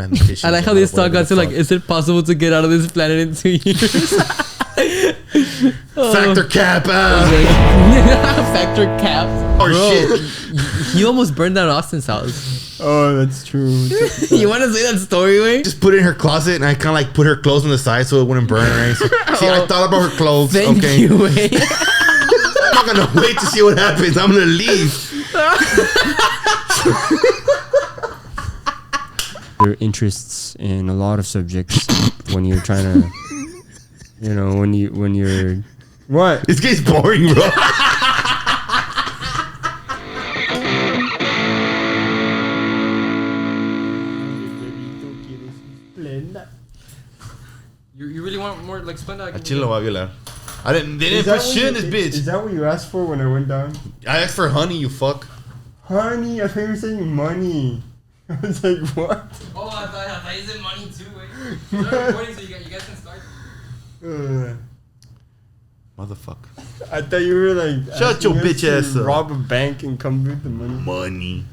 I like how this talk got to like, is it possible to get out of this planet in 2 years? Factor cap. Factor cap. Oh, bro, shit. You almost burned down Austin's house. Oh, that's true. You want to say that story, Wayne? Just put it in her closet, and I kind of like put her clothes on the side so it wouldn't burn or anything. See, I thought about her clothes. Thank okay. you, Wayne. I'm not gonna wait to see what happens. I'm gonna leave. Your interests in a lot of subjects when you're trying to, you know, when you're. What? This game's boring, bro. You really want more like Splenda? Chilo va a violar. They didn't put shit in this bitch. Is that what you asked for when I went down? I asked for honey, you fuck. Honey, I thought you were saying money. I was like, what? Oh, I thought you said money too, Wayne. Start recording so you guys can start. Motherfucker. I thought you were like, Shut your asking us bitch to ass up. rob a bank and come with the money.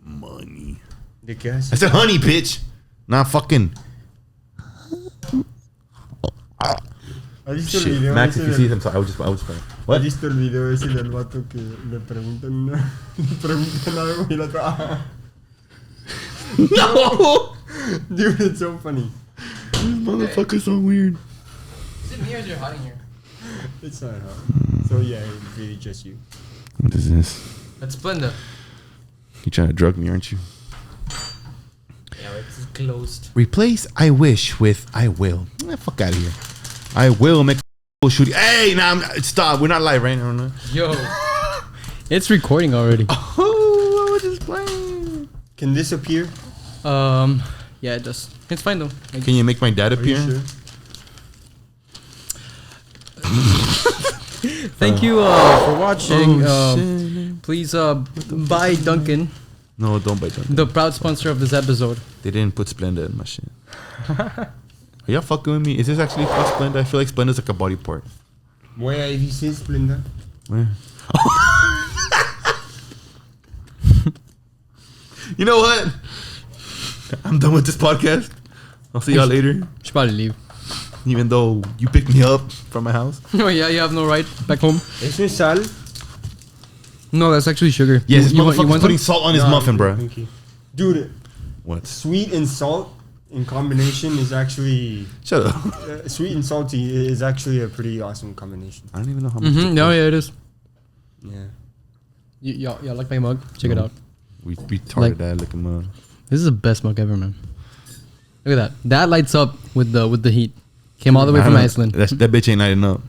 Money. ¿De qué haces? I said honey, bitch. Not fucking. ¿Has visto el Shit. video Max, ese if you del- see him, sorry, I was just playing. What? ¿Has visto el video ese del vato que le preguntan, le preguntan algo y la otra? No! Dude, it's so funny. This motherfucker's so weird. Is it me or is it hot in here? It's not hard. So yeah, it's really just you. What is this? That's Splenda. You trying to drug me, aren't you? Yeah, it's closed. Replace I wish with I will. Fuck out of here. I will make a shooting. Hey, nah, stop. We're not live right now. No? Yo. It's recording already. Oh, I was just playing. Can this appear? Yeah, it does. It's fine though. Like, Can you make my dad Are you appear? sure? thank you for watching. Oh, shit. Please buy Duncan, No, don't bite Duncan. the proud sponsor of this episode. They didn't put Splenda in my shit. Are y'all fucking with me? Is this actually fuck Splenda? I feel like Splenda's like a body part. Where if you say Splenda? Where? You know what? I'm done with this podcast. I'll see y'all later. Should probably leave. Even though you picked me up from my house. Oh yeah, you have no right back home. ¿Eso es sal? No, that's actually sugar. Yes, this you want motherfucker's putting some? salt on his No, muffin, bro. thank you. Dude, What? sweet and salt in combination is actually... Shut up. sweet and salty is actually a pretty awesome combination. I don't even know how much. Mm-hmm. No, yeah, it is. Yeah. Y'all like my mug? Check it No. out. We retarded Like- that looking mug. This is the best mug ever, man. Look at that. That lights up with the heat. Came all the way from Iceland. That bitch ain't lighting up.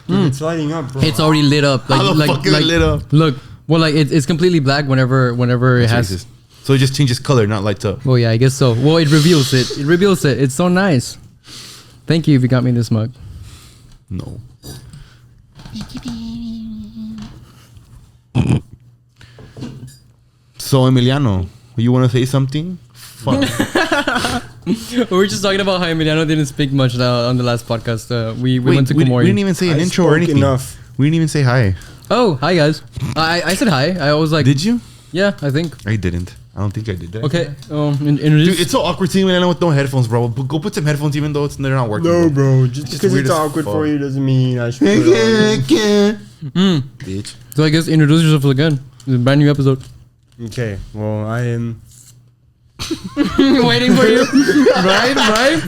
Dude, it's lighting up, bro. It's already lit up. How the fuck is it lit up? Look, well, like it's completely black whenever it has. Jesus. So it just changes color, not lights up. Well, yeah, I guess so. Well, it reveals it. It reveals it. It's so nice. Thank you if you got me this mug. No. So Emiliano, you want to say something? Fuck. We were just talking about how Emiliano didn't speak much on the last podcast. We Wait, went to we Komori. didn't even say an I intro or spoke anything. enough. We didn't even say hi. Oh, hi guys. I said hi. I was like, Did you? yeah, I think. I didn't. I don't think I did that. Okay. Introduce. Dude, it's so awkward seeing Emiliano with no headphones, bro. But go put some headphones even though they're not working. No, bro. Just It's just because weird it's as awkward fuck. for you doesn't mean I should put it Bitch. So I guess introduce yourself again. It's a brand new episode. on. Okay. Well, I am... Waiting for you. right?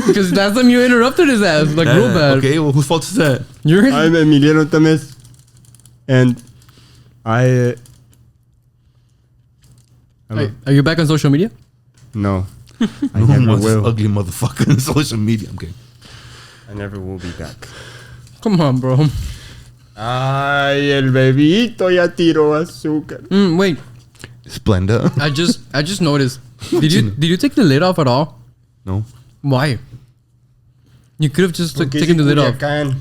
Because last time you interrupted his ass, like real bad. Okay, well, whose fault is that? Yours? I'm Emiliano Tamez. And I... Are you back on social media? No. I No never one's this will. ugly motherfucker on social media. I'm kidding. I never will be back. Come on, bro. Ay, el bebito ya tiró azúcar. Wait. Splenda. I just noticed. Did you take the lid off at all? No. Why? You could have just Porque taken the lid off. Culiacán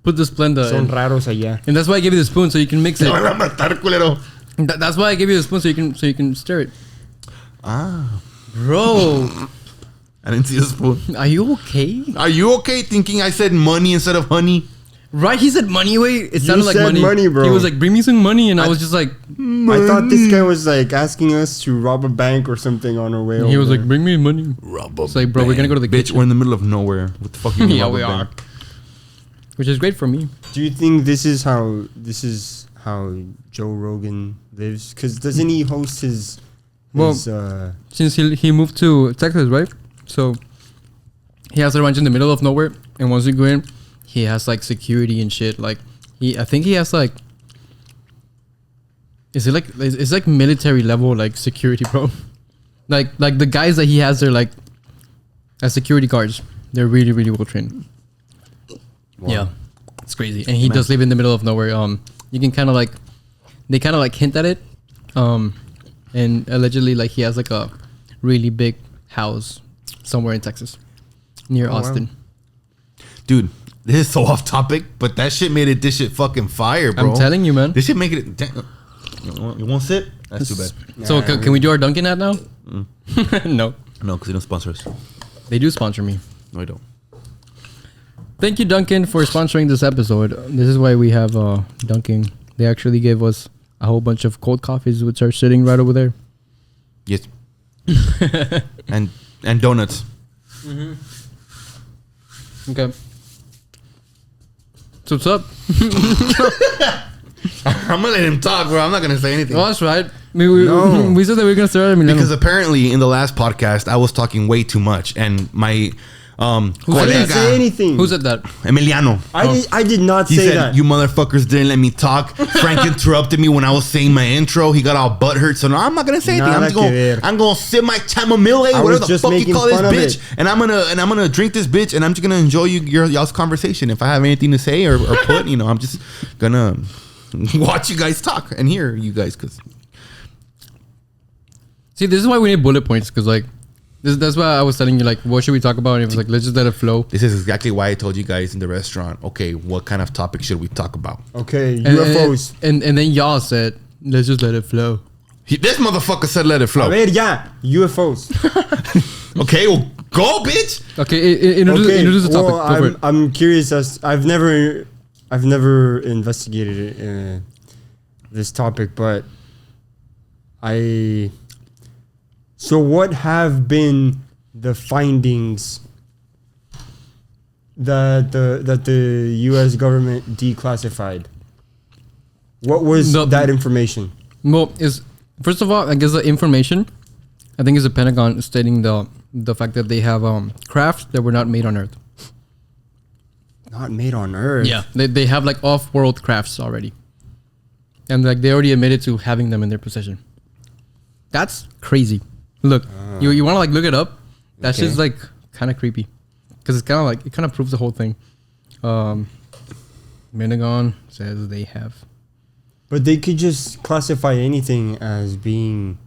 Put the Splenda son in. raros allá. And that's why I gave you the spoon so you can mix it. Te van a matar, culero. That's why I gave you the spoon so you can stir it. Ah. Bro, I didn't see a spoon. are you okay? Are you okay thinking I said money instead of honey? Right? He said money. Wait, it sounded like said money. money, bro. He was like, "Bring me some money," and I was just like, I thought this guy was like asking us to rob a bank or something on our way over. he was there. like, "Bring me money." It's like, bro, we're gonna go to the bitch. kitchen. We're in the middle of nowhere. What the fuck? You mean Yeah, rob a we bank? are. Which is great for me. Do you think this is how Joe Rogan lives? Because doesn't he host his Since he moved to Texas, right? So he has a ranch in the middle of nowhere, and once you go in, he has like security and shit. Like I think he has like, it's like military level like security, bro. Like the guys that he has, they're like as security guards. They're really really well trained. Wow. Yeah, it's crazy, and he does live in the middle of nowhere. You can kind of like, they kind of like hint at it, and allegedly like he has like a really big house somewhere in Texas, near Austin. Wow. Dude, this is so off topic, but that shit made it. This shit fucking fire, bro. I'm telling you, man. This shit make it. You won't sit? That's too bad. So can we do our Dunkin' ad now? No, No, because they don't sponsor us. they do sponsor me. No, I don't. Thank you, Dunkin', for sponsoring this episode. This is why we have Dunkin'. They actually gave us a whole bunch of cold coffees, which are sitting right over there. Yes. and donuts. Okay. So what's up? I'm gonna let him talk, bro. I'm not gonna say anything. Oh, that's right. No. We said that we were gonna start at Emiliano. Because apparently in the last podcast I was talking way too much, and my I didn't say anything. Who said that? Emiliano. I did not He say said, that. "You motherfuckers didn't let me talk." Frank interrupted me when I was saying my intro. He got all butthurt. So no, I'm not gonna say anything. Nada I'm gonna sip my chamomile, I whatever was the just fuck you making call this fun of bitch, it. and I'm gonna drink this bitch, and I'm just gonna enjoy y'all's conversation. If I have anything to say or put, I'm just gonna watch you guys talk and hear you guys. Cause See, this is why we need bullet points, because like that's why I was telling you, like, what should we talk about? And it was like, let's just let it flow. this is exactly why I told you guys in the restaurant. Okay, what kind of topic should we talk about? Okay, And- UFOs. And then y'all said, let's just let it flow. This motherfucker said, "Let it A flow." ver, ya, UFOs. Okay, well, go, bitch. Okay, introduce the topic. Well, Go for it. I'm curious as I've never investigated this topic, but So what have been the findings that the U.S. government declassified? What was that information? Well, first of all, I guess the information, I think, is the Pentagon stating the fact that they have crafts that were not made on Earth. Not made on Earth. Yeah, they have like off-world crafts already, and like they already admitted to having them in their possession. That's crazy. Look, you want to like look it up? That's Okay. just like kind of creepy, because it's kind of like, it kind of proves the whole thing. Pentagon says they have. But they could just classify anything as being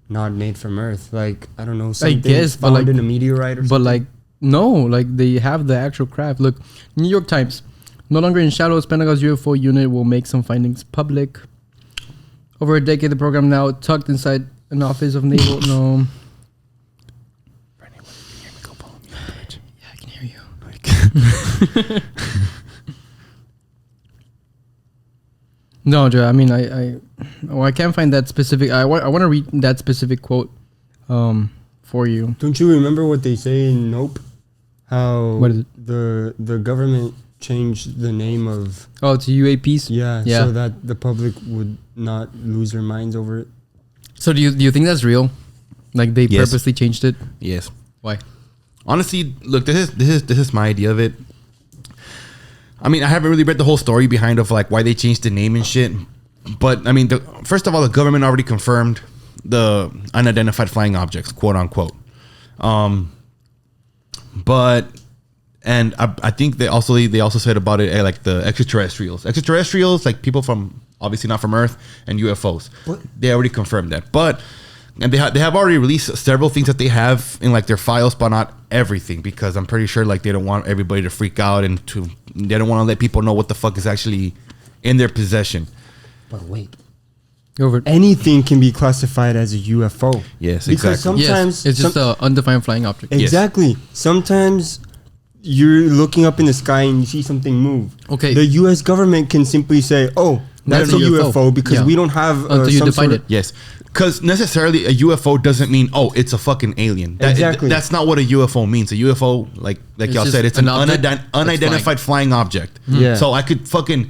not made from Earth. Like, I don't know, something guess, but found like- in a meteorite or But something. like, no, like they have the actual craft. Look, New York Times. No longer in shadows, Pentagon's UFO unit will make some findings public. Over a decade, the program now tucked inside an office of naval. No. Yeah, I can hear you. No, Joe. I mean, I can't find that specific. I want to read that specific quote, for you. Don't you remember what they say in Nope? How What is it? the government changed the name of Oh, to UAPs. yeah, Yeah. so that the public would not lose their minds over it. So do you think that's real? Like they Yes. purposely changed it? Yes. Why? Honestly, look, this is my idea of it. I mean, I haven't really read the whole story behind of like why they changed the name and shit. But I mean, first of all, the government already confirmed the unidentified flying objects, quote unquote. But and I think they also said about it like the extraterrestrials, like people from obviously not from Earth, and UFOs. What? They already confirmed that. But and they have already released several things that they have in like their files, but not everything, because I'm pretty sure like they don't want everybody to freak out and they don't want to let people know what the fuck is actually in their possession. But wait, Go over it. anything can be classified as a UFO. Yes, because exactly. sometimes Yes, it's just an undefined flying object. Yes. exactly. Sometimes you're looking up in the sky and you see something move. Okay. The U.S. government can simply say, "Oh, that's a UFO," because we don't have until you some define sort of, it. Yes. Because necessarily a UFO doesn't mean, oh, it's a fucking alien. Exactly. That's not what a UFO means. A UFO, like It's y'all just said, it's an an object that's unidentified flying object. Yeah. So I could fucking...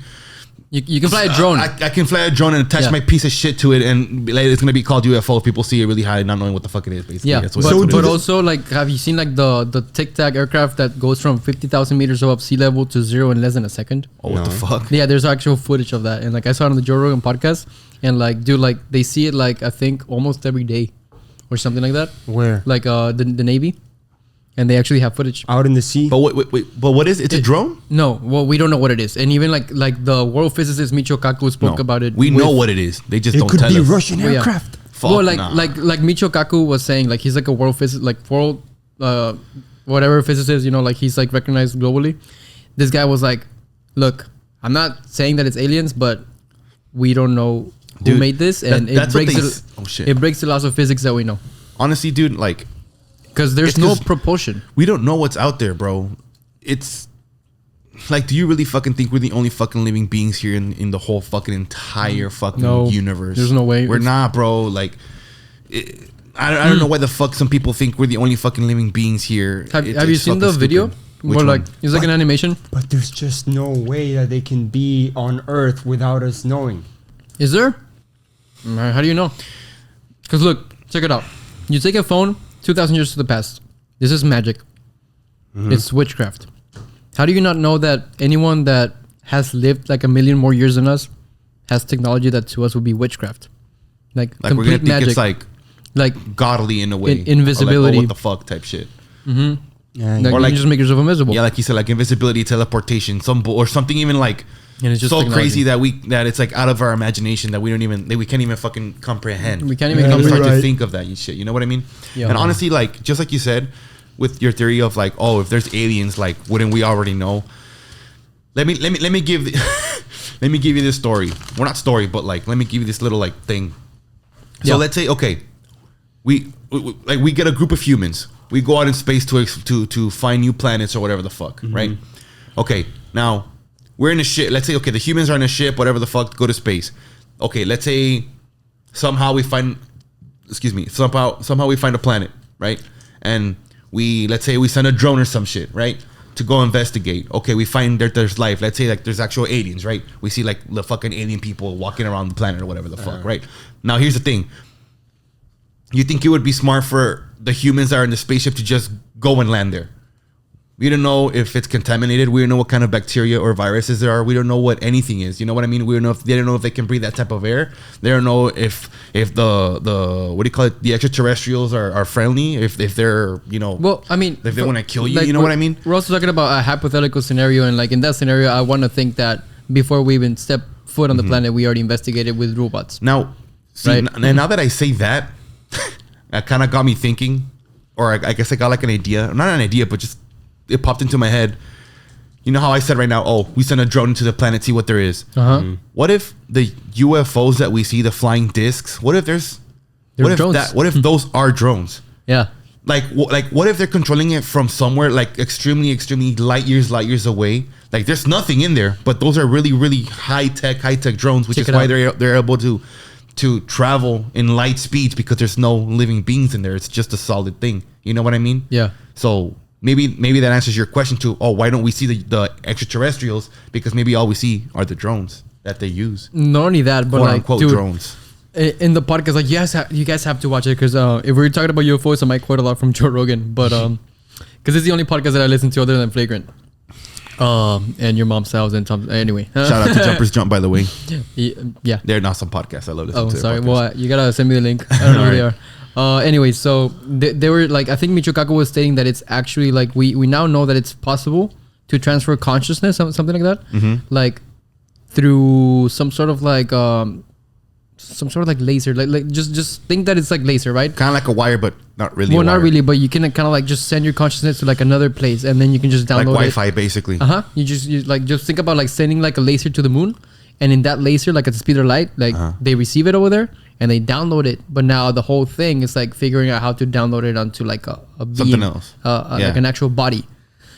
You can fly a drone. I can fly a drone and attach Yeah. my piece of shit to it, and like, it's gonna be called UFO if people see it really high, not knowing what the fuck it is. Basically, Yeah, that's what but, that's what it but is. also like, have you seen like the Tic Tac aircraft that goes from 50,000 meters above sea level to 0 in less than a second? Oh, what the No. fuck? Yeah, there's actual footage of that, and like I saw it on the Joe Rogan podcast, and like, dude, like they see it like I think almost every day, or something like that. where Like the Navy, and they actually have footage. out in the sea. But wait, but what is it? It's a drone? No, well, we don't know what it is, and even like the world physicist Michio Kaku spoke No. about it. We know with- what it is. They just It don't could tell be us. Russian Well, yeah. aircraft. Fuck well, like nah. like Michio Kaku was saying, like he's like a world whatever physicist, you know, like he's like recognized globally. This guy was like, look, I'm not saying that it's aliens, but we don't know who Dude, made this, and it that's what breaks they the, s- oh, shit. it breaks the laws of physics that we know, Honestly, dude, like because there's It's no 'cause- propulsion. we don't know what's out there, bro. It's like, do you really fucking think we're the only fucking living beings here in the whole fucking entire fucking No, universe? there's no way. We're It's- not, bro. Like, I don't know why the fuck some people think we're the only fucking living beings here. Have It's you seen the fucking video? stupid. Which Where like one? it's like an animation. But there's just no way that they can be on Earth without us knowing. Is there? How do you know? Because look, check it out. You take a phone 2,000 years to the past. This is magic. It's witchcraft. How do you not know that anyone that has lived like a million more years than us has technology that to us would be witchcraft? Like Like, we're complete gonna think magic. it's like like godly in a way, invisibility. Or like, oh, what the fuck type shit. Yeah, like or you like- can just make yourself invisible. Yeah, like you said, like invisibility, teleportation, or something even like And it's just so technology. crazy that it's like out of our imagination that we can't even fucking comprehend. We can't even Yeah, We comprehend. start to right. think of that shit. You know what I mean? Yeah. And honestly, like just like you said, with your theory of like, oh, if there's aliens, like wouldn't we already know? Let me give let me give you this story. Well, not story, but like let me give you this little like thing. So Yeah. let's say, okay, we get a group of humans. We go out in space to find new planets or whatever the fuck, right? Okay, now we're in a ship. Let's say, okay, the humans are in a ship, whatever the fuck, go to space. Okay, let's say somehow we find a planet, right? And let's say we send a drone or some shit, right? To go investigate. Okay, we find that there's life. Let's say like there's actual aliens, right? We see like the fucking alien people walking around the planet or whatever the fuck, right? Now here's the thing. You think it would be smart for the humans that are in the spaceship to just go and land there? We don't know if it's contaminated. We don't know what kind of bacteria or viruses there are. We don't know what anything is. You know what I mean? We don't know if they don't know if they can breathe that type of air. They don't know if the what do you call it? The extraterrestrials are friendly. If they're Well, I mean, if they want to kill you, like, you know what I mean? We're also talking about a hypothetical scenario, and like in that scenario, I want to think that before we even step foot on the planet, we already investigated with robots. Now, see, Right. now that I say that, that kind of got me thinking, or I guess I got like an idea. Not an idea, but just it popped into my head. You know how I said right now, oh, we send a drone into the planet, see what there is. What if the UFOs that we see, the flying discs, what if They're drones. what if those are drones? Yeah. Like what if they're controlling it from somewhere like extremely light years away? Like there's nothing in there, but those are really high tech drones, which Check is it why out. they're able to travel in light speeds, because there's no living beings in there. It's just a solid thing. You know what I mean? Yeah. So maybe that answers your question to, oh, why don't we see the extraterrestrials? Because maybe all we see are the drones that they use. Not only that, but Quote like, unquote dude, drones. in the podcast, like you guys have to watch it, because if we're talking about UFOs, I might quote a lot from Joe Rogan, but because it's the only podcast that I listen to other than Flagrant. And your mom's house and Tom. Anyway, Shout out to Jumpers Jump, by the way. Yeah. They're not some podcasts. I love listening Oh, to their sorry. podcasts. Well, you gotta send me the link. I don't know who they are. Anyway, so they were like, I think Michio Kaku was stating that it's actually like we now know that it's possible to transfer consciousness, something like that, like through some sort of like laser, like just think that it's like laser, right? Kind of like a wire, but not really. Well, a not wire. really, but you can kind of like just send your consciousness to like another place, and then you can just Like download Wi-Fi, basically. You just think about like sending like a laser to the moon, and in that laser, like at the speed of light, like they receive it over there and they download it. But now the whole thing is like figuring out how to download it onto like a beam, Something else. like an actual body.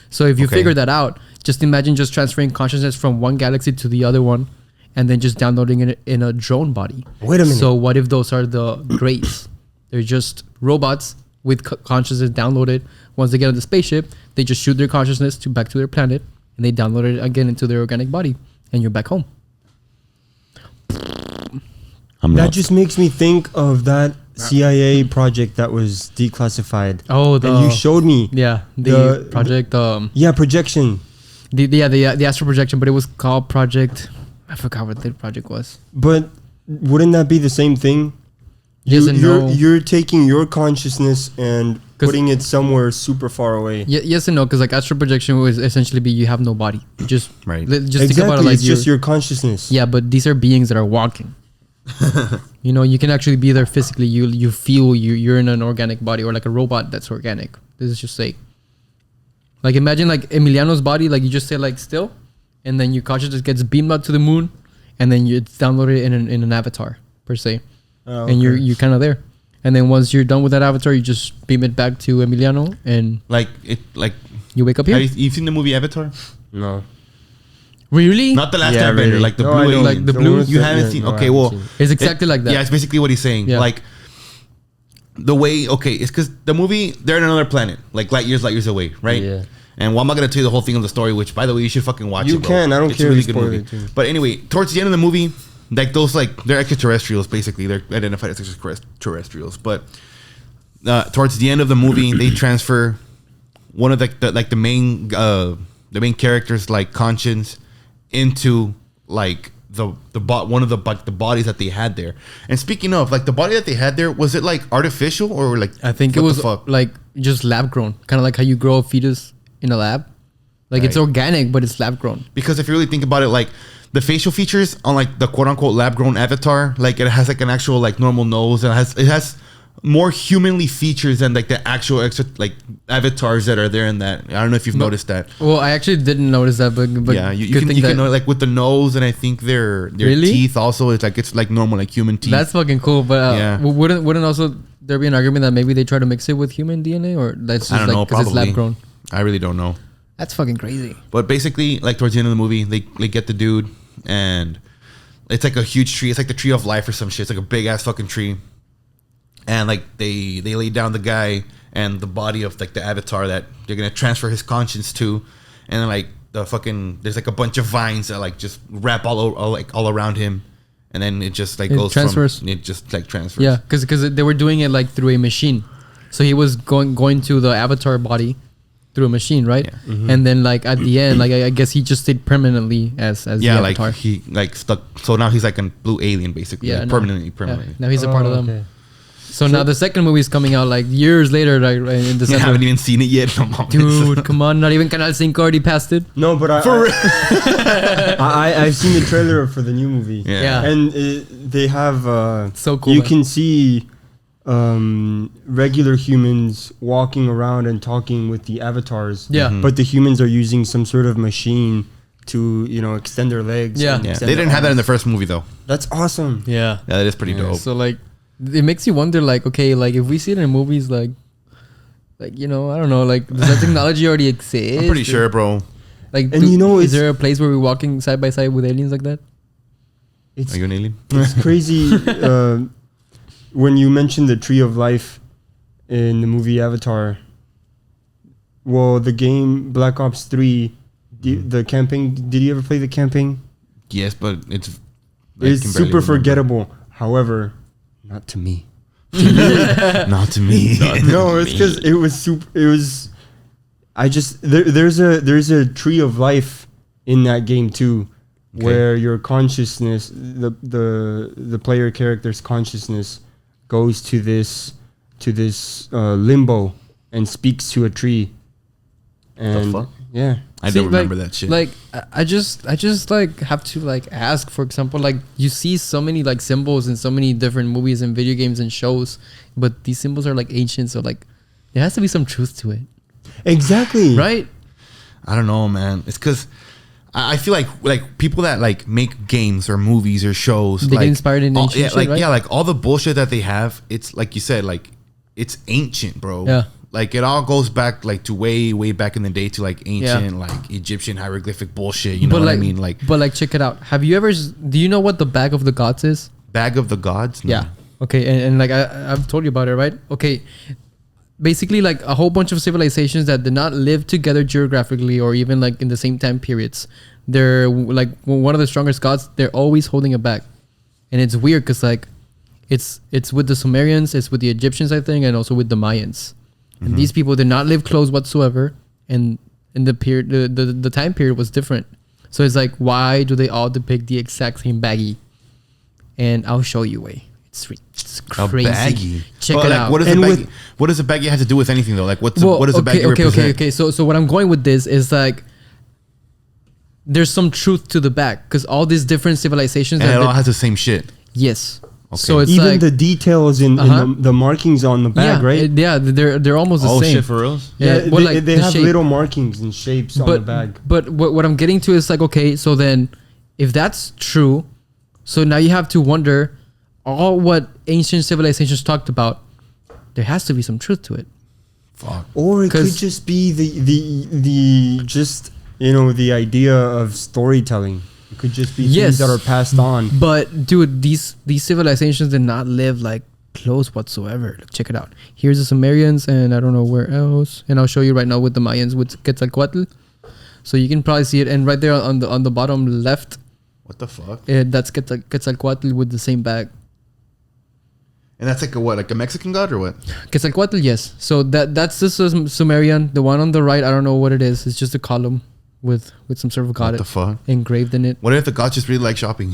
So if you Okay. figure that out, just imagine just transferring consciousness from one galaxy to the other one, and then just downloading it in a drone body. Wait a minute. So what if those are the Greys? They're just robots with consciousness downloaded. Once they get on the spaceship, they just shoot their consciousness back to their planet, and they download it again into their organic body, and you're back home. That just makes me think of that CIA project that was declassified. Oh, and you showed me. Yeah, The- project. Yeah, projection. The astral projection, but it was called Project. I forgot what the project was. But wouldn't that be the same thing? Yes and no. You're taking your consciousness and 'Cause- putting it somewhere super far away. Yes and no, because like astral projection was essentially be you have no body. You just Right. Just think about it like it's just your consciousness. yeah, but these are beings that are walking. You know, you can actually be there physically. You feel you're in an organic body or like a robot that's organic. This is just like imagine like Emiliano's body. Like you just say like still, and then your consciousness gets beamed out to the moon, and then it's downloaded in an avatar per se. Oh, And okay. you're kind of there. And then once you're done with that avatar, you just beam it back to Emiliano, and like you wake up here. have you seen the movie Avatar? No. Really? Not the last Yeah, Airbender, really. like the No, blue I know. alien. Like the The blue? one with You the- haven't yeah, seen? no, I Okay, haven't well, seen It's exactly like that. Yeah, it's basically what he's saying. Yeah. Like the way, okay, it's because the movie they're on another planet, like light years away, right? Yeah. And well, I'm not gonna tell you the whole thing of the story, which by the way, you should fucking watch You it. Bro. can. I don't It's care a really if you good spoil movie. it to me. But anyway, towards the end of the movie, like those like they're extraterrestrials, basically. They're identified as extraterrestrials. But towards the end of the movie, they transfer one of the main characters like conscience into like one of the bodies that they had there. And speaking of like the body that they had there, was it like artificial or like I think it what was the fuck? like just lab grown, kind of like how you grow a fetus in a lab. Like it's Right. organic, but it's lab grown. Because if you really think about it, like the facial features on like the quote unquote lab grown avatar, like it has like an actual like normal nose and it has more humanly features than like the actual extra like avatars that are there in that. I don't know if you've noticed that. Well, I actually didn't notice that, but Yeah, you good can thing you can that- know like with the nose and I think their Really? teeth also it's like normal like human teeth. That's fucking cool. But Yeah. wouldn't also there be an argument that maybe they try to mix it with human DNA, or that's I just don't know, like because it's probably. lab grown? I really don't know. That's fucking crazy. But basically, like towards the end of the movie, they get the dude, and it's like a huge tree. It's like the tree of life or some shit. It's like a big ass fucking tree, and like they lay down the guy and the body of like the avatar that they're gonna transfer his conscience to, and then like the fucking there's like a bunch of vines that like just wrap all around him, and then it just like It goes transfers. from it just like transfers. Yeah, because they were doing it like through a machine, so he was going to the avatar body through a machine, right? Yeah. Mm-hmm. And then like at the end, like I guess he just stayed permanently as Yeah, the like avatar. he like stuck. So now he's like a blue alien, basically. Yeah, like, no. permanently. Yeah, now he's a part of them. Okay. So now the second movie is coming out like years later, like right in I December. haven't even seen it yet. No, mames. Dude, come on! Not even Canal 5 already passed it. No, but I've seen the trailer for the new movie. Yeah. Yeah. And they have So cool. you man. can see regular humans walking around and talking with the avatars. Yeah. Mhm. But the humans are using some sort of machine to, extend their legs. Yeah. and Yeah, extend they their didn't have that in the arms. first movie though. That's awesome. Yeah. Yeah, that is pretty dope. So like, it makes you wonder, like, okay, like if we see it in movies, like I don't know, like does that technology already exist? I'm pretty sure, bro. Like, And is there a place where we're walking side by side with aliens like that? It's Are you an alien? It's crazy when you mentioned the tree of life in the movie Avatar. Well, the game Black Ops 3, the camping. Did you ever play the camping? Yes, but it's It's super forgettable. However, not to me. Not to me. No, it's because it was super. It was. I just there's a tree of life in that game too, Okay. where your consciousness, the player character's consciousness, goes to this limbo and speaks to a tree. And fuck? yeah, I See, don't remember like- that shit. Like I just like have to like ask, for example, like you see so many like symbols in so many different movies and video games and shows, but these symbols are like ancient, so like there has to be some truth to it, exactly. right? I don't know, man. It's because I feel like people that like make games or movies or shows, They get like, inspired in ancient shit, right? like all the bullshit that they have. It's like you said, like it's ancient, bro. Yeah. like it all goes back like to way back in the day to like ancient like Egyptian hieroglyphic bullshit. You know what I mean? Like, but like check it out. Have you ever? Do you know what the bag of the gods is? Bag of the gods? No. Yeah. Okay, and like I've told you about it, right? Okay. Basically, like a whole bunch of civilizations that did not live together geographically or even like in the same time periods. They're like one of the strongest gods. They're always holding it back, and it's weird because like it's with the Sumerians, it's with the Egyptians, I think, and also with the Mayans. And these people did not live close whatsoever, and in the period, the time period was different. So it's like, why do they all depict the exact same baggie? And I'll show you way. It's crazy. A baggie. Check it out. What does a baggie have to do with anything though? Like what does a baggie represent? Okay. So what I'm going with this is like there's some truth to the bag because all these different civilizations and it all has the same shit. Yes. Okay. So it's even like, the details in the markings on the bag, right? They're almost the same. Oh shit, for reals? Yeah, well, like they the have shape. little markings and shapes on the bag. But what I'm getting to is like, okay, so then if that's true, so now you have to wonder all what ancient civilizations talked about, there has to be some truth to it. Fuck. Or it could just be the just the idea of storytelling. It could just be things that are passed on. But dude, these civilizations did not live like close whatsoever. Look, check it out. Here's the Sumerians, and I don't know where else. And I'll show you right now with the Mayans with Quetzalcoatl. So you can probably see it, and right there on the bottom left. What the fuck? That's Quetzalcoatl with the same bag. And that's like a Mexican god or what? Quetzalcoatl, yes. So that's this Sumerian. The one on the right, I don't know what it is. It's just a column with some sort of god What the fuck? engraved in it. What if the gods just really like shopping?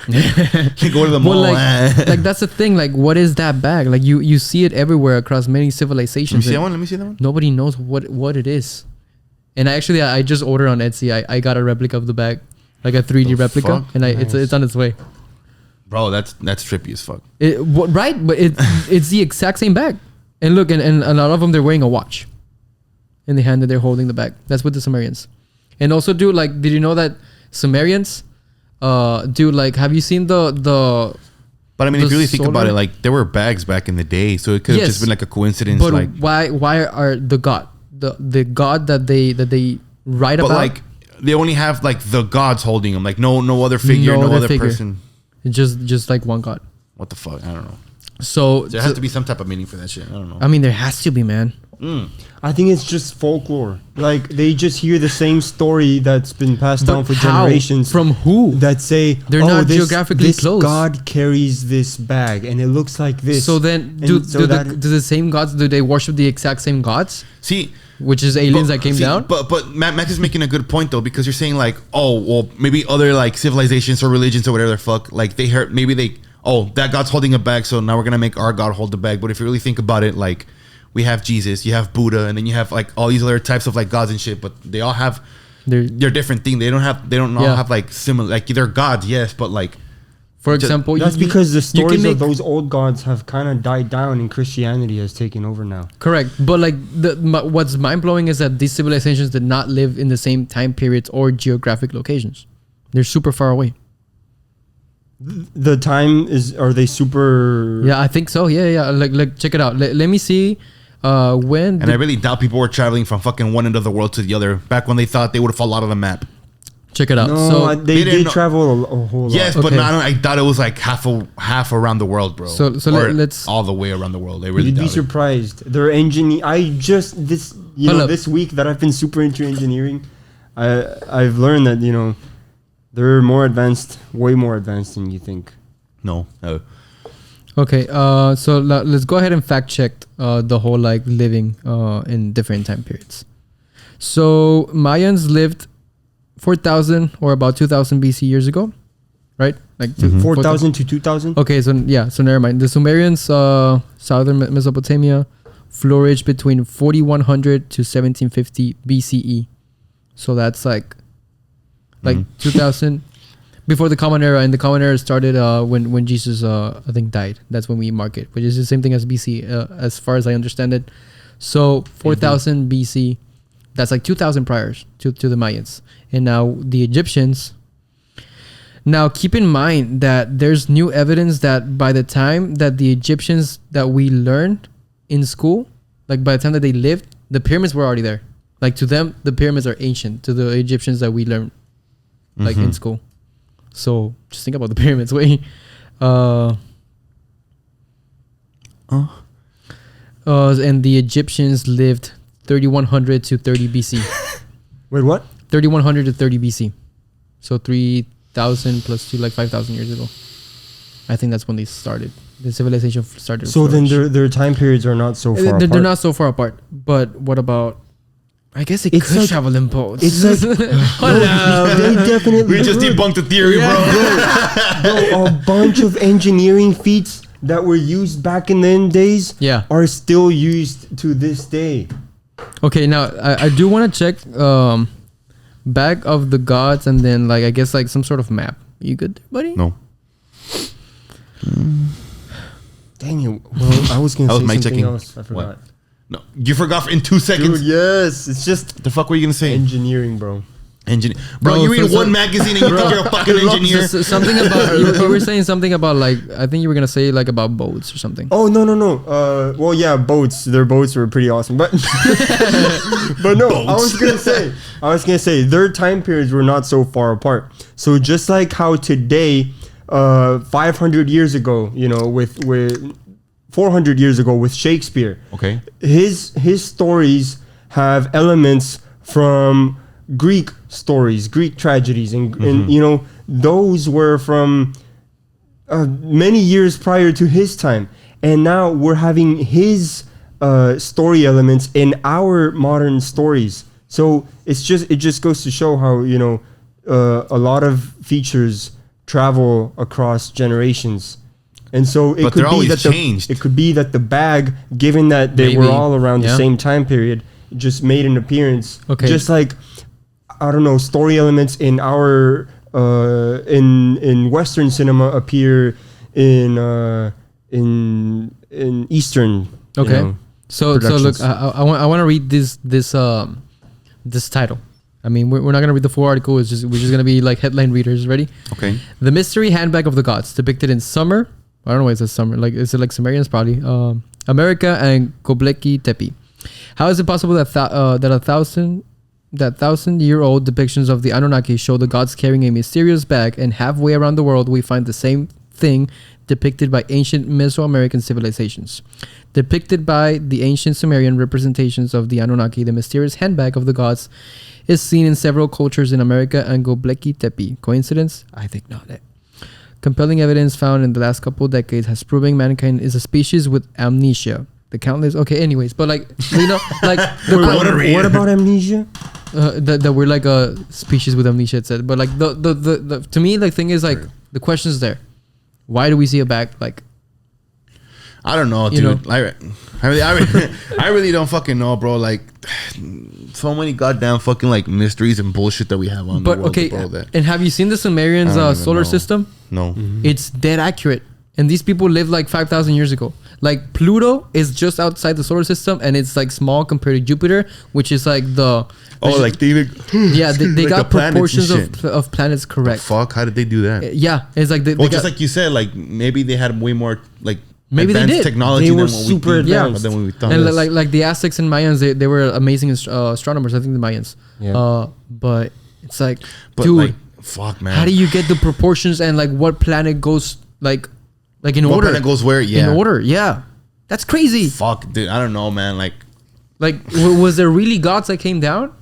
They go to the mall. Well, like that's the thing. Like, what is that bag? Like you see it everywhere across many civilizations. Let me see that one. Nobody knows what it is. And I just ordered on Etsy. I got a replica of the bag, like a 3D replica, fuck? and it's on its way. Bro, that's trippy as fuck. Right, but it's the exact same bag. And look, and a lot of them, they're wearing a watch in the hand that they're holding the bag. That's with the Sumerians. And also, dude, like, did you know that Sumerians, dude, like, have you seen the But I mean, if you really think about it, like, there were bags back in the day, so it could have just been like a coincidence. But like, why are the god that they write but about? like, they only have like the gods holding them, like no other figure, no other person. It's just like one god. What the fuck? I don't know. So There has to be some type of meaning for that shit. I don't know. I mean, there has to be, man. I think it's just folklore. Like they just hear the same story that's been passed down for how? generations. From who? That say They're not geographically this close. God carries this bag and it looks like this. So then, do the same gods? Do they worship the exact same gods? See, which is aliens that came down. But Max is making a good point though, because you're saying like, oh well, maybe other like civilizations or religions or whatever the fuck, like they heard that god's holding a bag, so now we're gonna make our god hold the bag. But if you really think about it, like we have Jesus, you have Buddha, and then you have like all these other types of like gods and shit, but they all have they're different things. They don't all have like similar, like they're gods, yes, but like for example, that's because the stories of those old gods have kind of died down and Christianity has taken over now. Correct, but like what's mind blowing is that these civilizations did not live in the same time periods or geographic locations. They're super far away. The time are they super? Yeah, I think so. Yeah. Like check it out. Let me see. When and I really doubt people were traveling from fucking one end of the world to the other back when they thought they would have fallen out of the map. Check it out. No, so they did travel a whole lot. Yes, but I thought it was like half around the world, bro. So let's all the way around the world. They really You'd be surprised. Their engineer. This week that I've been super into engineering, I've learned that they're more advanced, way more advanced than you think. No. Okay. So let's go ahead and fact check the whole like living in different time periods. So Mayans lived 4,000 or about 2,000 BC years ago, right? Like 4,000 to 2,000. Okay, so never mind. The Sumerians, southern Mesopotamia, flourished between 4,100 to 1750 BCE. So that's like 2,000 before the Common Era, and the Common Era started when Jesus I think died. That's when we mark it, which is the same thing as BC, as far as I understand it. So 4,000 BC. That's like 2,000 prior to the Mayans. And now the Egyptians. Now keep in mind that there's new evidence that by the time that the Egyptians that we learned in school, like by the time that they lived, the pyramids were already there. Like to them, the pyramids are ancient. To the Egyptians that we learned, like in school. So just think about the pyramids. Wait, and the Egyptians lived 3100 to 30 BC. Wait, what? 3100 to 30 BC. So 3000 plus 2, like 5,000 years ago. I think that's when they started. The civilization started. So then their time periods are not so far apart. They're not so far apart. But what about? I guess they It's could like- travel in boats. It's like they definitely We just debunked the theory, bro. bro, a bunch of engineering feats that were used back in the days Yeah. are still used to this day. Okay, now I do want to check back of the gods and then like I guess like some sort of map. You good, buddy? No. Dang it. Well, I was going That to was say mic something checking. else. I forgot. What? No. You forgot in 2 seconds. Dude, yes. It's just The fuck were you gonna say? engineering, bro. Engineer. Bro, you read one magazine and you think you're a fucking engineer. Something about you were saying something about like I think you were gonna say like about boats or something. Oh, no. Well, yeah, boats. Their boats were pretty awesome. But but no, I was going to say their time periods were not so far apart. So just like how today 500 years ago, you know, with 400 years ago with Shakespeare. Okay. His stories have elements from Greek stories, Greek tragedies, and you know those were from many years prior to his time, and now we're having his story elements in our modern stories. So it just goes to show how you know a lot of features travel across generations. And so it But could they're be always that changed. it could be that the bag, given that they Maybe. were all around the Yeah. same time period, just made an appearance. Okay. Just like I don't know, story elements in our in Western cinema appear in Eastern. you Okay. know. So look, productions. I want to read this title. I mean, we're not gonna read the full article. We're just gonna be like headline readers. Ready? Okay. The mystery handbag of the gods, depicted in Summer. I don't know why it says Summer. Like is it like Sumerians probably? America and Göbekli Tepe. How is it possible that thousand-year-old depictions of the Anunnaki show the gods carrying a mysterious bag, and halfway around the world we find the same thing depicted by ancient Mesoamerican civilizations? Depicted by the ancient Sumerian representations of the Anunnaki, the mysterious handbag of the gods is seen in several cultures in America and Göbekli Tepe. Coincidence? I think not. Compelling evidence found in the last couple of decades has proven mankind is a species with amnesia. The countless. Okay, anyways, but like you know, like What about amnesia? that we're like a species with amnesia. It said, but like the to me, the thing is like the question is there. Why do we see a bag like? I don't know, You dude. I really don't fucking know, bro. Like, so many goddamn fucking like mysteries and bullshit that we have on But the world, okay, bro. That and have you seen the Sumerians' I don't even solar know. system? no. It's dead accurate. And these people lived like 5,000 years ago. Like Pluto is just outside the solar system and it's like small compared to Jupiter, which is like the... Oh, like they even Yeah, they like got the planets and proportions shit. of planets correct. Fuck, how did they do that? Yeah, it's like they Well, got, just like you said, like maybe they had way more like Maybe they advanced did. technology They than were what super we think, advanced. than what we thought. and like the Aztecs and Mayans, they were amazing astronomers. I think the Mayans. Yeah. But it's like, But dude, like, fuck, man. how do you get the proportions and like what planet goes like in what order? planet goes where? Yeah. In order, yeah. That's crazy. Fuck, dude. I don't know, man. Like, Was there really gods that came down?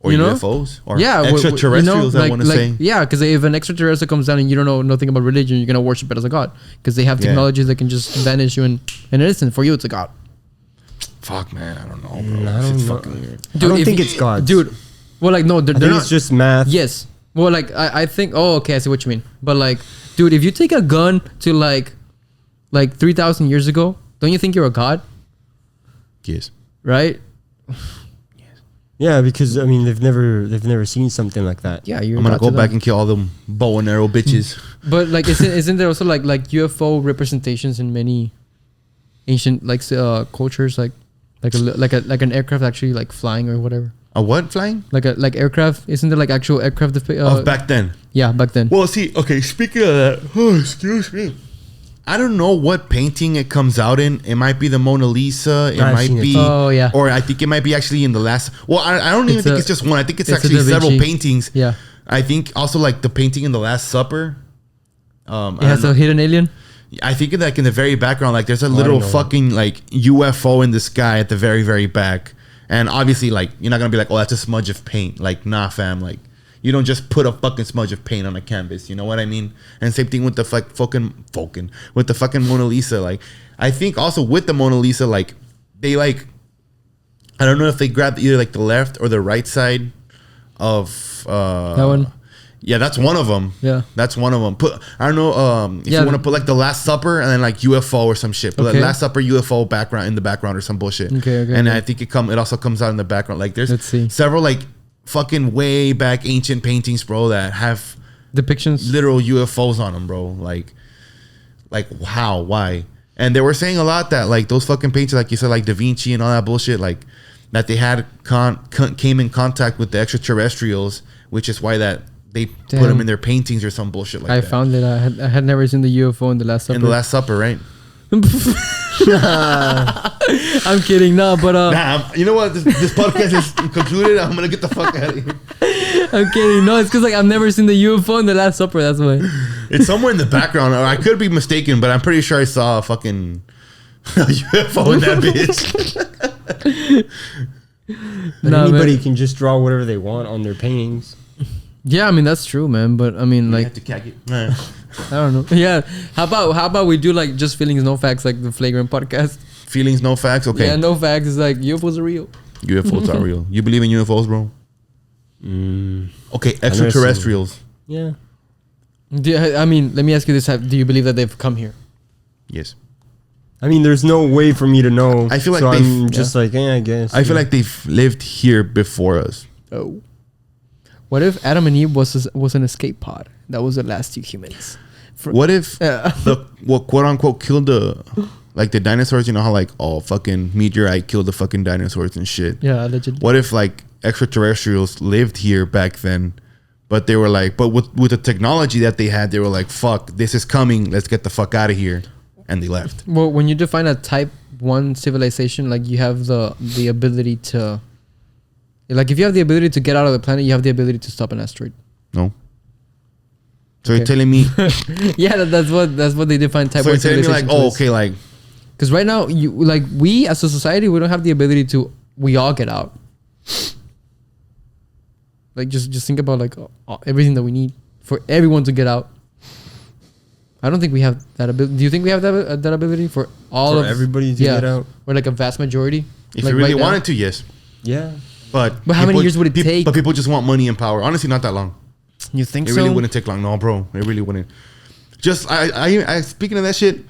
or You know? UFOs, or Yeah, extraterrestrials. I want to say. Yeah, because if an extraterrestrial comes down and you don't know nothing about religion, you're gonna worship it as a god because they have Yeah. technologies that can just vanish you in an instant. For you, it's a god. Fuck, man. I don't know, bro. I It's don't know. fucking weird. I don't if think you- it's gods. dude. Well, like no, they're I think not. it's just math. Yes. Well, like I think. Oh, okay. I see what you mean. But like, dude, if you take a gun to like 3,000 years ago, don't you think you're a god? Yes. Right? Yeah, because I mean they've never seen something like that. Yeah, you're. I'm gonna god go to back them. and kill all them bow and arrow bitches. But like, isn't there also like UFO representations in many ancient like cultures like an aircraft actually like flying or whatever? A what flying? Like aircraft? Isn't there like actual aircraft? Of back then. Yeah, back then. Well, see, okay. Speaking of that, oh, excuse me. I don't know what painting it comes out in. It might be the Mona Lisa. It I've might seen it. be, yeah. or I think it might be actually in the last. Well, I don't even think it's just one. I think it's a actually Da several Vinci. paintings. Yeah. I think also like the painting in the Last Supper. It has a hidden alien. I think like in the very background, like there's a I little know. fucking like UFO in the sky at the very, very back. And obviously, like you're not gonna be like, oh, that's a smudge of paint. Like, nah, fam. Like, you don't just put a fucking smudge of paint on a canvas. You know what I mean? And same thing with the with the fucking Mona Lisa. Like, I think also with the Mona Lisa, like they like, I don't know if they grabbed either like the left or the right side of That one. Yeah, that's one of them. Yeah. That's one of them. I don't know if Yeah. you want to put like the Last Supper and then like UFO or some shit. But Okay. the Last Supper UFO background in the background or some bullshit. Okay, And okay. I think it also comes out in the background. Like Let's there's see. several like fucking way back ancient paintings, bro, that have Depictions. literal UFOs on them, bro. Like how? Why? And they were saying a lot that like those fucking paintings, like you said, like Da Vinci and all that bullshit, like that they had came in contact with the extraterrestrials, which is why that they put Damn. them in their paintings or some bullshit like I that. found it. I had never seen the UFO in the Last Supper. In the Last Supper, right? I'm kidding, no, but Nah, you know what? This podcast is concluded. I'm gonna get the fuck out of here. I'm kidding. No, it's because like I've never seen the UFO in the Last Supper. That's why. It's somewhere in the background. Or I could be mistaken, but I'm pretty sure I saw a fucking UFO in that bitch. But Nah, anybody man. can just draw whatever they want on their paintings. Yeah, I mean that's true, man. But I mean, You like have to cack it. Nah. I don't know. Yeah, how about we do like just feelings, no facts, like the Flagrant podcast. Feelings, no facts. Okay, Yeah, no facts. It's like UFOs are real. UFOs are real. You believe in UFOs, bro? Okay, extraterrestrials. Yeah. I mean, let me ask you this: do you believe that they've come here? Yes. I mean, there's no way for me to know. I feel like so they've- I'm just like, I guess. I feel like they've lived here before us. Oh. What if Adam and Eve was an escape pod? That was the last two humans. What if Yeah. the quote unquote killed the dinosaurs? You know how like fucking meteorite killed the fucking dinosaurs and shit. Yeah, allegedly. What if like extraterrestrials lived here back then, but they were like, but with the technology that they had, they were like, fuck, this is coming. Let's get the fuck out of here, and they left. Well, when you define a type 1 civilization, like you have the ability to, like if you have the ability to get out of the planet, you have the ability to stop an asteroid. No. So Okay. you're telling me? Yeah, that's what they define type So 1 you're telling me civilization. like, oh, okay, like Because right now, we as a society, we don't have the ability to. We all get out. Like just think about like everything that we need for everyone to get out. I don't think we have that ability. Do you think we have that ability for all For of everybody to get out? or like a vast majority? if Like you really right now? wanted to, yes. Yeah. But how many years would it take? But people just want money and power. Honestly, not that long. You think It so? really wouldn't take long. No, bro. It really wouldn't. Just I speaking of that shit.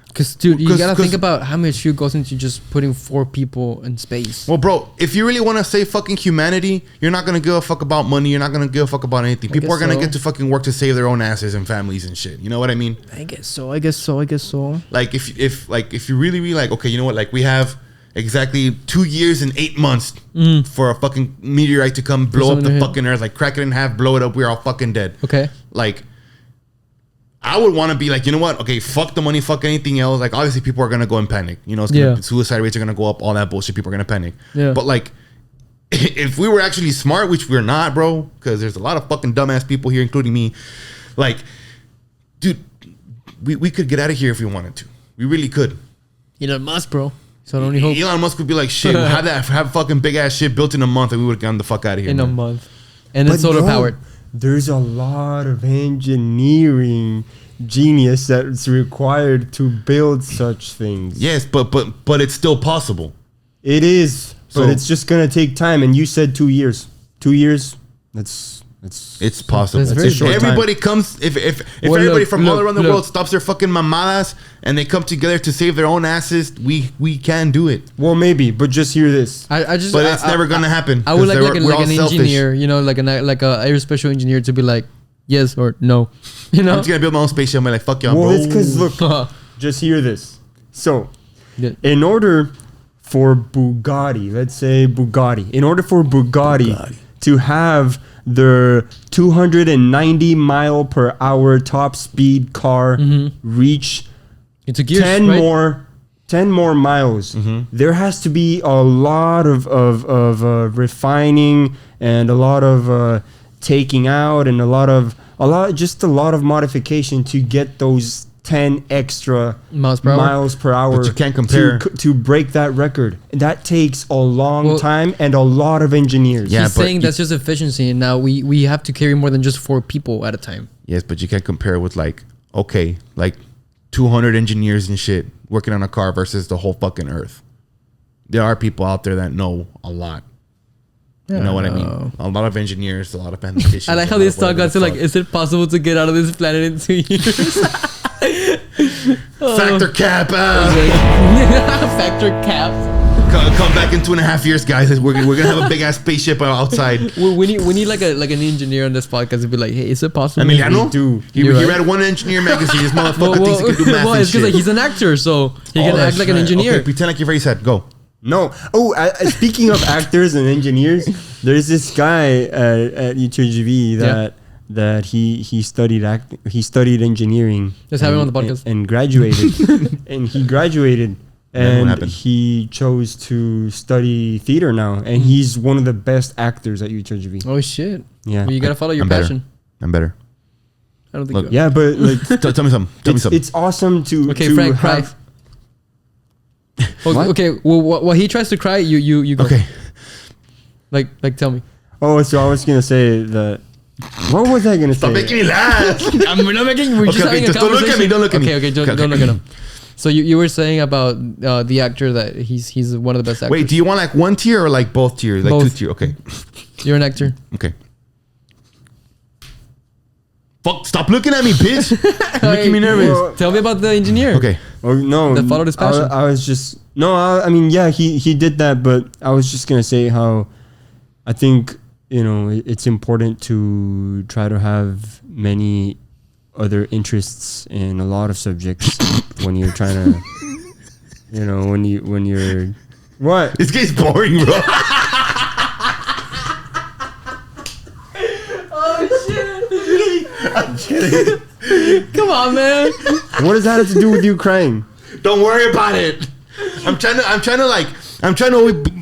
Because dude, you gotta 'cause- think about how much shit goes into just putting 4 people in space. Well, bro, if you really want to save fucking humanity, you're not gonna give a fuck about money. You're not gonna give a fuck about anything. People guess are gonna so. get to fucking work to save their own asses and families and shit. You know what I mean? I guess so. I guess so. Like if you really like, okay, you know what? Like we have exactly 2 years and 8 months for a fucking meteorite to come blow up something to the hit. fucking earth, like crack it in half, blow it up. We're all fucking dead. Okay. Like, I would want to be like, you know what? Okay, fuck the money, fuck anything else. Like, obviously, people are gonna go and panic. You know, Yeah. suicide rates are gonna go up. All that bullshit. People are gonna panic. Yeah. But like, if we were actually smart, which we're not, bro, because there's a lot of fucking dumbass people here, including me. Like, dude, we could get out of here if we wanted to. We really could. Elon Musk, bro. So I only hope Elon Musk would be like, shit, have fucking big ass shit built in a month, and we would have gotten the fuck out of here. in a man. month, and it's solar no, powered. There's a lot of engineering genius that's required to build such things. Yes, but it's still possible. It is, So- but it's just gonna take time. And you said 2 years. 2 years. It's possible. That's very If short everybody comes, if Well, everybody look, from all look, around the look. world stops their fucking mamadas and they come together to save their own asses, we can do it. Well, maybe, but just hear this. I just, But it's never gonna happen. I would 'cause like we're all an selfish. engineer, you know, like a aerospatial engineer to be like yes or no, you I'm know. just gonna build my own spaceship. I'm like, fuck y'all, Well, bro. it's because look, just hear this. So, Yeah. in order for Bugatti, let's say Bugatti, in order for Bugatti to have their 290 mile per hour top speed car reach It's a gears, 10 right? more 10 more miles. There has to be a lot of refining and a lot of taking out and a lot of modification to get those 10 extra miles per hour. But you can't compare to break that record. That takes a long time and a lot of engineers. He's saying that's just efficiency, and now we have to carry more than just 4 people at a time. Yes, but you can't compare with like 200 engineers and shit working on a car versus the whole fucking earth. There are people out there that know a lot. You know what I mean? A lot of engineers, a lot of mathematicians. I like how this talk got to like, is it possible to get out of this planet in 2 years? Factor cap. Factor cap. Come back in 2.5 years, guys. We're gonna have a big ass spaceship outside. We need like an engineer on this podcast to be like, hey, is it possible? Emiliano? He right. read one engineer magazine. This motherfucker thinks he can do math. Well, it's because like, he's an actor, so he can act like an engineer. Okay, pretend like you've already said. Go. No. Oh, speaking of actors and engineers, there's this guy at UTGV that he studied engineering. Let's have him on the podcast. And graduated. And he graduated. And And he chose to study theater now, and he's one of the best actors at UTGV. Oh shit! Yeah, well, you gotta follow your passion. I'm better. I don't think. Look, you yeah, but like, tell me something. Tell me something. It's awesome to Frank, cry. have. Okay, well, while he tries to cry, you go. Okay. Like, tell me. Oh, so I was gonna say that. What was I gonna say? Stop making me laugh. We're not making. We're just having a don't look at me. Don't look at me. Okay, don't look at him. So you were saying about the actor that he's one of the best actors. Wait, do you want like one tier or like both tiers? Like Both. 2 tier. Okay. You're an actor. Okay. Fuck! Stop looking at me, bitch. You're making me nervous. Well, Tell me about the engineer. Okay. Oh no! That followed his passion. I was just I mean, yeah, he did that, but I was just gonna say how I think it's important to try to have many other interests in a lot of subjects when you're trying to, when you're what? This game's boring, bro. I'm kidding. Come on, man. What does that have to do with you crying? Don't worry about it. I'm trying to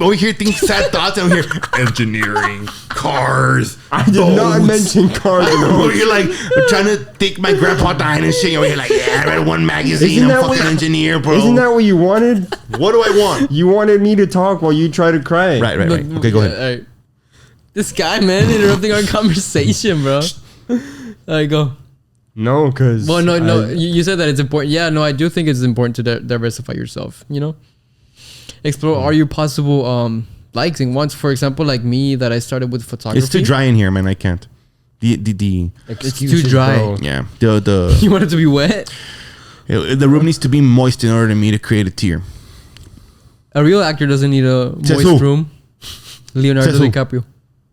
always hear things, sad thoughts, and I'm here engineering, cars. I did not mention cars. You're like trying to think my grandpa dying and shit. You're like, yeah, I read one magazine. I'm a fucking engineer, bro. Isn't that what you wanted? What do I want? You wanted me to talk while you try to cry. Right. Okay, go ahead. All right. This guy, man, interrupting our conversation, bro. All right, go. No, because no. You said that it's important. Yeah, no, I do think it's important to diversify yourself. Explore all your possible likes and wants. For example, like me, that I started with photography. It's too dry in here, man. I can't. It's too dry. Bro. Yeah. You want it to be wet? The room needs to be moist in order for me to create a tear. A real actor doesn't need a Says moist who? room. Leonardo Says who? DiCaprio.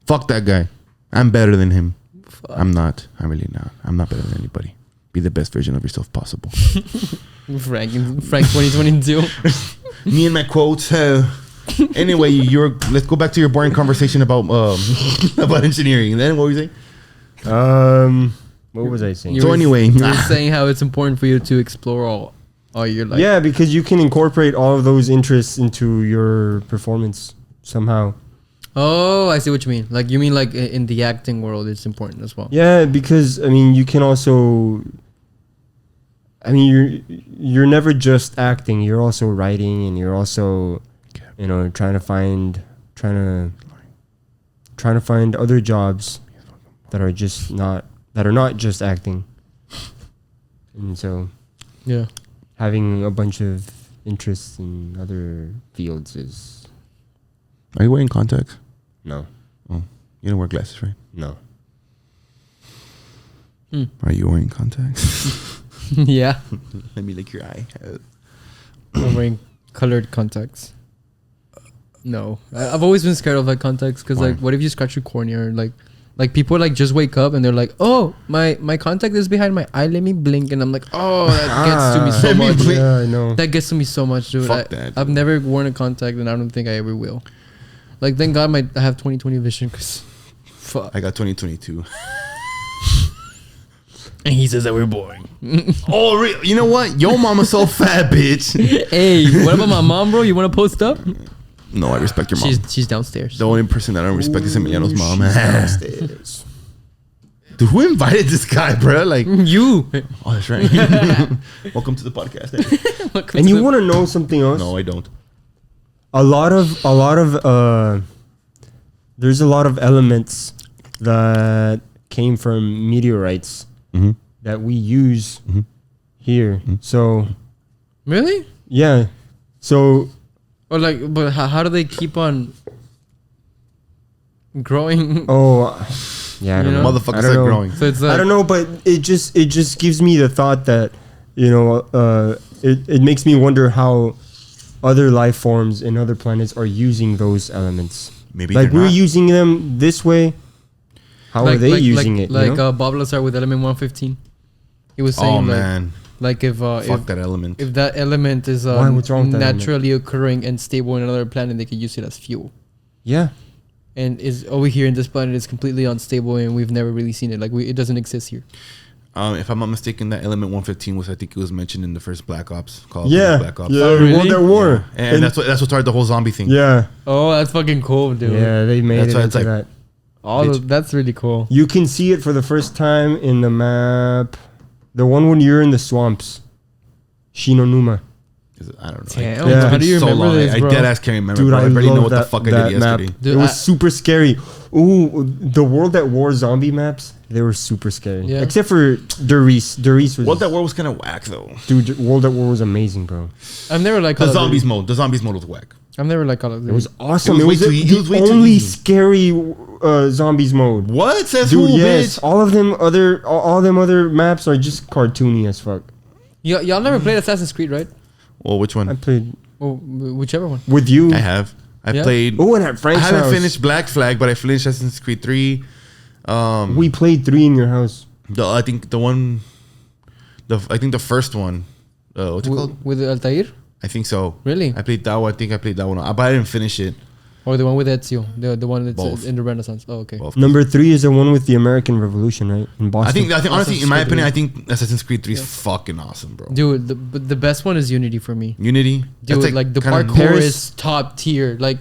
Fuck that guy. I'm better than him. I'm not. I'm really not. I'm not better than anybody. Be the best version of yourself possible. Frank 2022. Me and my quotes. Anyway, let's go back to your boring conversation about about engineering. And then what were you saying? What was I saying? You were saying how it's important for you to explore all your life. Yeah, because you can incorporate all of those interests into your performance somehow. Oh, I see what you mean. Like, you mean like in the acting world, it's important as well. Yeah, because I mean, you can also. I mean, you're never just acting. You're also writing, and you're also, trying to find other jobs that are not just acting. And so, yeah, having a bunch of interests in other fields is. Are you wearing contacts? No. Oh, you don't wear glasses, right? No. Are you wearing contacts? yeah. Let me lick your eye. I'm wearing colored contacts. No, I've always been scared of like contacts because like, what if you scratch your cornea? Like people like just wake up and they're like, oh, my contact is behind my eye. Let me blink, and I'm like, oh, that gets to me so much. Yeah, I know. That gets to me so much, dude. Fuck that, dude. I've never worn a contact, and I don't think I ever will. Like, thank God I have 20/20 vision, because fuck. I got 20/22. And he says that we're boring. Oh, you know what? Yo, mama's so fat, bitch. Hey, what about my mom, bro? You want to post up? No, I respect your mom. She's downstairs. The only person that I don't respect is Emiliano's mom. She's downstairs. Dude, who invited this guy, bro? Like, You. oh, that's right. Welcome to the podcast. And you want to know something else? No, I don't. There's a lot of elements that came from meteorites that we use here. So, Really? yeah. So, Or like, but how do they keep on growing? yeah, I don't You know. Motherfuckers I don't are know. growing. So it's I don't know, but it just gives me the thought that, it makes me wonder how other life forms in other planets are using those elements. Maybe Like they're we're not. using them this way. How are they using it? Like you know? Bob Lazar with element 115. He was saying Oh, like, man. like if Fuck that element. if that element is Why? What's wrong with that naturally occurring and stable in another planet, they could use it as fuel. Yeah. And is over here in this planet is completely unstable and we've never really seen it. Like it doesn't exist here. If I'm not mistaken, that element 115 was, I think it was mentioned in the first Black Ops. Call of Yeah. Duty Black Ops. Yeah. Oh, really? World at War. And that's what started the whole zombie thing. Yeah. Oh, that's fucking cool, dude. Yeah. They made That's it why it's into like- that. That's really cool. You can see it for the first time in the map. The one when you're in the swamps. Shinonuma. I don't know. Damn, Yeah. how do you so remember long. this, I bro? dead ass can't remember. Dude, Bro. I barely know love what the fuck I did map. yesterday. Dude, It was I- super scary. Ooh, the World at War zombie maps, they were super scary. Yeah. Except for Derice. Derice was... World at War was kind of whack though. Dude, World at War was amazing, bro. I've never like The zombies mode was whack. I've never like Call of Duty. It was awesome. It was way too easy. It was the way too only easy. scary zombies mode. What says Dude, who, yes. bitch? All them other maps are just cartoony as fuck. Y'all never played Assassin's Creed, right? Well, which I one? played Well, whichever one. with you. I have. I Yeah? played. Oh, and at I Frank's haven't house. finished Black Flag, but I finished Assassin's Creed 3. We played 3 in your house. I think the first one. What's it called? With Altair? I think so. Really? I played that one. I think I played that one, but I didn't finish it. Or the one with Ezio? The one that's Both. in the Renaissance. Oh, okay. Both. Number 3 is the one with the American Revolution, right? In Boston. I think honestly, in my Assassin's opinion, I Creed think Assassin's Creed 3 is fucking awesome, bro. Dude, the best one is Unity for me. Unity, Dude, That's like the kinda parkour Paris- is top tier. Like,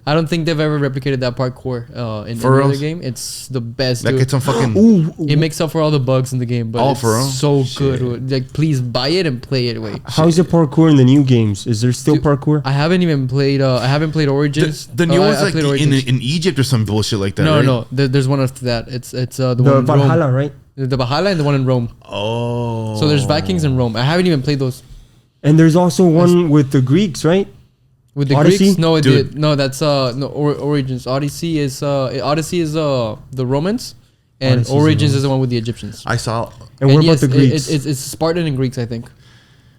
I don't think they've ever replicated that parkour in For any other reals? game. It's the best, That dude. gets some fucking. Ooh, It makes up for all the bugs in the game, but Oh, it's for real? so Shit. good. Like, please buy it and play it. Wait, how's the parkour in the new games? Is there still Dude, parkour? I haven't even played. I haven't played Origins. The new I one's like played in Origins. Egypt or some bullshit like that. No, right? no. There's one after that. It's the The one in Valhalla, Rome. right? The Valhalla and the one in Rome. Oh. So there's Vikings in Rome. I haven't even played those. And there's also one with the Greeks, right? With the Odyssey? Greeks, no, Dude. that's Origins. Odyssey is the Romans, and Odyssey's the Origins Romans. is the one with the Egyptians. I saw. And what yes, about the Greeks? It's Spartan and Greeks, I think.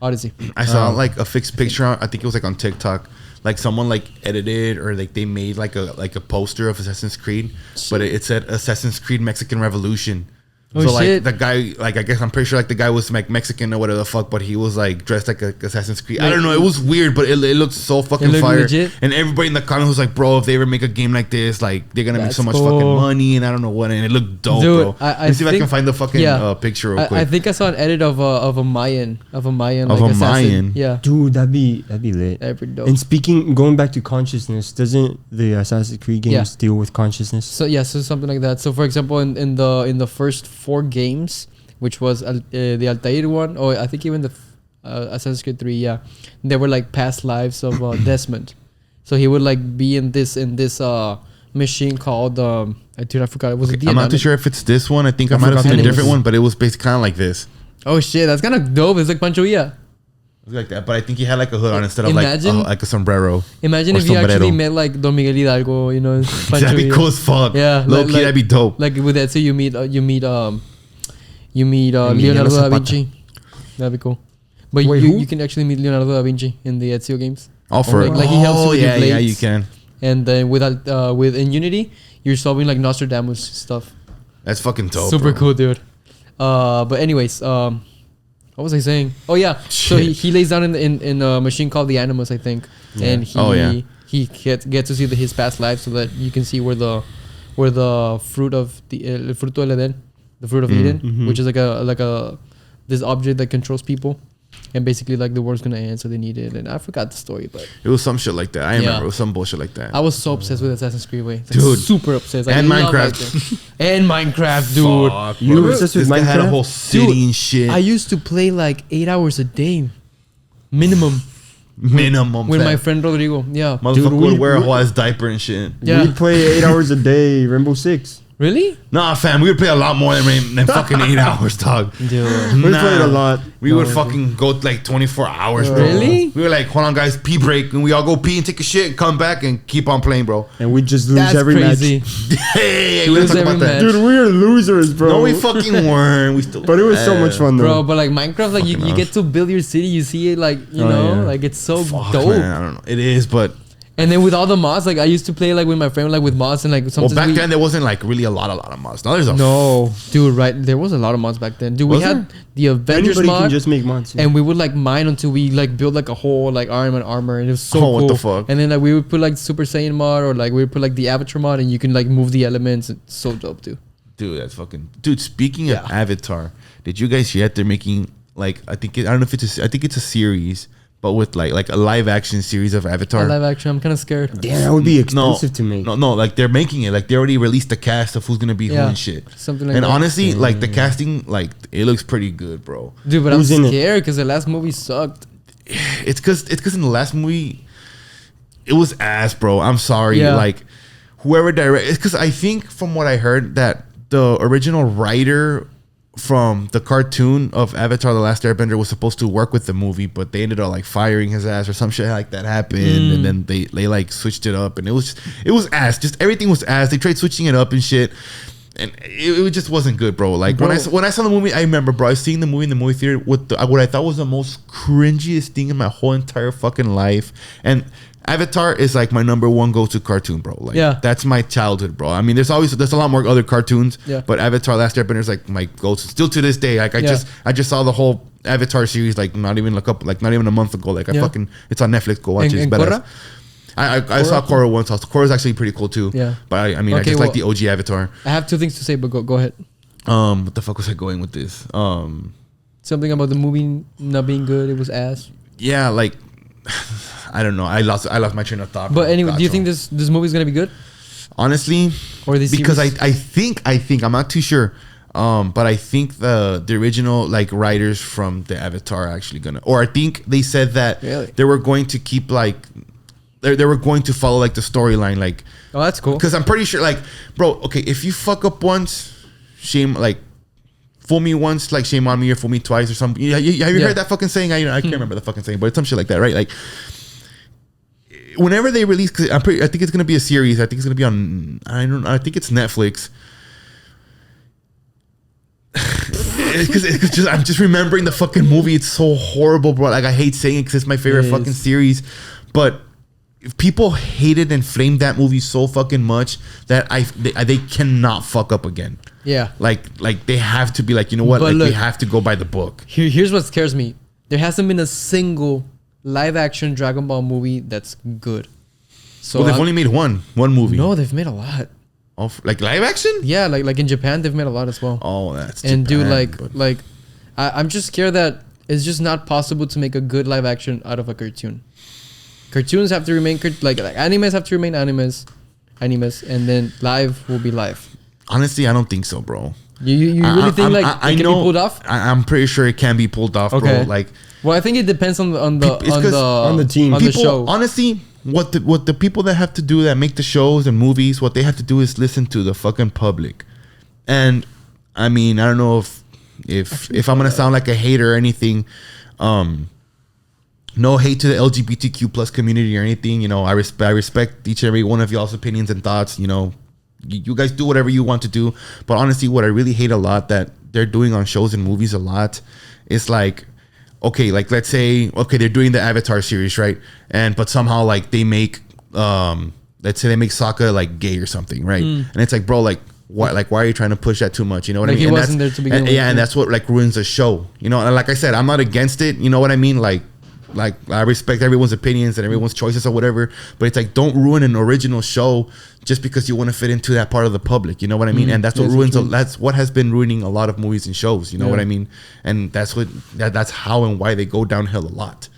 Odyssey. I saw like a fixed picture. I think it was like on TikTok. Like someone like edited or like they made like a poster of Assassin's Creed, but it said Assassin's Creed Mexican Revolution. Oh, So like shit. the guy, like I guess I'm pretty sure like the guy was like Mexican or whatever the fuck, but he was like dressed like a Assassin's Creed. I don't know. It was weird, but it looked so fucking looked fire. legit? And everybody in the comments was like, "Bro, if they ever make a game like this, like they're gonna make That's so much cool. fucking money." And I don't know what. And it looked dope, Dude, bro. I Let's see if I can think- find the fucking yeah. picture real quick. I think I saw an edit of a Mayan Of like a assassin. Mayan? Yeah, Dude, that'd be lit. that'd be dope. And speaking, going back to consciousness, doesn't the Assassin's Creed games Yeah. deal with consciousness? So yeah, so something like that. So for example, in the first 4 games, which was the Altair one, or I think even the Assassin's Creed 3, yeah, they were like past lives of Desmond. So he would like be in this machine called dude, I forgot. It was I'm not too sure if it's this one. I think I might have forgot seen the a name. different one, but it was basically kind of like this. Oh shit, that's kind of dope. It's like Pancho Villa. It was like that, but I think he had like a hood on instead of Imagine- like a sombrero. Imagine Or if you actually sombrero. met like Don Miguel Hidalgo, you know, Pancho That'd be Villa. cool as fuck. Yeah, Low like- key, like- that'd be dope. Like with that, so you meet Emiliano Leonardo da Zapata. Vinci. That'd be cool. But Wait, you, who? you can actually meet Leonardo da Vinci in the Ezio games. All for like- it. like he helps you with your yeah, blades. you can. And then in Unity, you're solving like Nostradamus stuff. That's fucking dope. Super bro. cool, dude. But anyways, what was I saying? Oh yeah, so Shit. he lays down in a machine called the Animus, I think, and he Oh, yeah. he gets to see his past life so that you can see where the fruit of the fruto del Eden the fruit of Eden, which is like a this object that controls people. And basically, like, the world's gonna end, so they need it. And I forgot the story, but it was some shit like that. I remember it was some bullshit like that. I was so obsessed with Assassin's Creed Way, like, dude. super obsessed. Like, And Minecraft, and Minecraft, dude. Fuck, you were obsessed with Minecraft. Had a whole city Dude, and shit. I used to play like 8 hours a day, minimum. Minimum. With my friend Rodrigo, yeah. Motherfucker would wear a whole ass diaper and shit. Yeah. We'd play 8 hours a day, Rainbow Six. Really? Nah, fam, we would play a lot more than fucking 8 hours, dog. Dude. We played a lot. We would fucking go like 24 hours, bro. Really? We were like, hold on, guys, pee break, and we all go pee and take a shit, and come back and keep on playing, bro. And we just lose That's every crazy. match. Hey, we don't talk about that. match. Dude, we are losers, bro. No, we fucking weren't. We still. But it was so much fun, though. Bro, but like Minecraft, like you Fucking get to build your city. You see it, like, you know, yeah. like it's so Fuck, dope. man, I don't know. It is, but And then with all the mods, like I used to play like with my friend, like with mods and like well, sometimes back then there wasn't like really a lot of mods. Now there's a No, dude, right? There was a lot of mods back then. Dude, we Was had the Avengers Anybody can mod, just make mods. Yeah. and we would like mine until we like build like a whole like armor, and it was so Oh, cool. what the fuck? And then like we would put like Super Saiyan mod, or like we would put like the Avatar mod, and you can like move the elements. It's so dope, dude. dude. That's fucking dude. Speaking of Yeah. Avatar, did you guys hear that they're making like I think I don't know if it's I think it's a series, but with like a live action series of Avatar. Live action, I'm kind of scared. Damn, that would be expensive to make. No, like they're making it. Like they already released the cast of who's gonna be who Yeah, and shit. something like and that. honestly, like the casting, like it looks pretty good, bro. Dude, but Who's in I'm it? scared because the last movie sucked. It's cause in the last movie, it was ass, bro. I'm sorry. Yeah. Like whoever direct, it's cause I think from what I heard that the original writer from the cartoon of Avatar: The Last Airbender was supposed to work with the movie, but they ended up like firing his ass or some shit like that happened, and then they like switched it up, and it was ass. Just everything was ass. They tried switching it up and shit, and it just wasn't good, bro. Like when I saw the movie, I remember, bro, I was seeing the movie in the movie theater with what I thought was the most cringiest thing in my whole entire fucking life, and Avatar is like my number one go-to cartoon, bro. Like, Yeah. that's my childhood, bro. I mean, there's a lot more other cartoons, Yeah. but Avatar: Last Airbender is like my go-to still to this day. Like, I just saw the whole Avatar series like not even a month ago. Like, Yeah. it's on Netflix. Go watch it. It's And badass. Korra? I saw Korra once. Korra's actually pretty cool too. Yeah. But I mean, I Okay, just like well- the OG Avatar. I have two things to say, but go ahead. What the fuck was I going with this? Something about the movie not being good. It was ass. Yeah, like I don't know. I lost my train of thought. But anyway, do you Gotcha. think this movie is gonna be good? Honestly, Or this because series? I think I'm not too sure, but I think the original like writers from the Avatar are actually gonna, or I think they said that Really? they were going to keep like they were going to follow like the storyline, like Oh, that's cool. because I'm pretty sure like bro, okay, if you fuck up once, shame like. Fool me once, like shame on me, or fool me twice, or something. Have you Yeah. heard that fucking saying? I can't remember the fucking saying, but it's some shit like that, right? Like, whenever they release, cause I think it's gonna be a series. I think it's gonna be on. I think it's Netflix. It's just I'm just remembering the fucking movie. It's so horrible, bro. Like I hate saying it because it's my favorite It fucking is. series, but if people hated and flamed that movie so fucking much that they cannot fuck up again. Yeah. Like they have to be like, you know what? But Like look- we have to go by the book. Here's what scares me. There hasn't been a single live action Dragon Ball movie that's good. So Well, they've I'm- only made one movie. no, they've made a lot. Like live action? Yeah, like in Japan, they've made a lot as well. Oh, that's And dude, Japan, but- I'm just scared that it's just not possible to make a good live action out of a cartoon. Cartoons have to remain like animes have to remain animes, and then live will be live. honestly, I don't think so, bro. You really think like it can be pulled off? I'm pretty sure it can be pulled off, Okay. bro. Like Well, I think it depends on the It's 'cause on the team. on the people, show. honestly, what the people that have to do that make the shows and movies, what they have to do is listen to the fucking public. And I mean, I don't know if I'm gonna sound like a hater or anything. No hate to the LGBTQ plus community or anything. You know, I respect each and every one of y'all's opinions and thoughts. You know, you guys do whatever you want to do. But honestly, what I really hate a lot that they're doing on shows and movies a lot is like, okay, like let's say, okay, they're doing the Avatar series, right? But somehow like they make, let's say they make Sokka like gay or something, right? And it's like, bro, like why are you trying to push that too much? You know what Like I mean? he And wasn't there to begin with. yeah, and that's what like ruins the show. You know, and like I said, I'm not against it. You know what I mean? Like, like I respect everyone's opinions and everyone's choices or whatever, but it's like don't ruin an original show just because you want to fit into that part of the public. You know what I mean? And that's what ruins. That's what has been ruining a lot of movies and shows. You know what I mean? And that's how and why they go downhill a lot.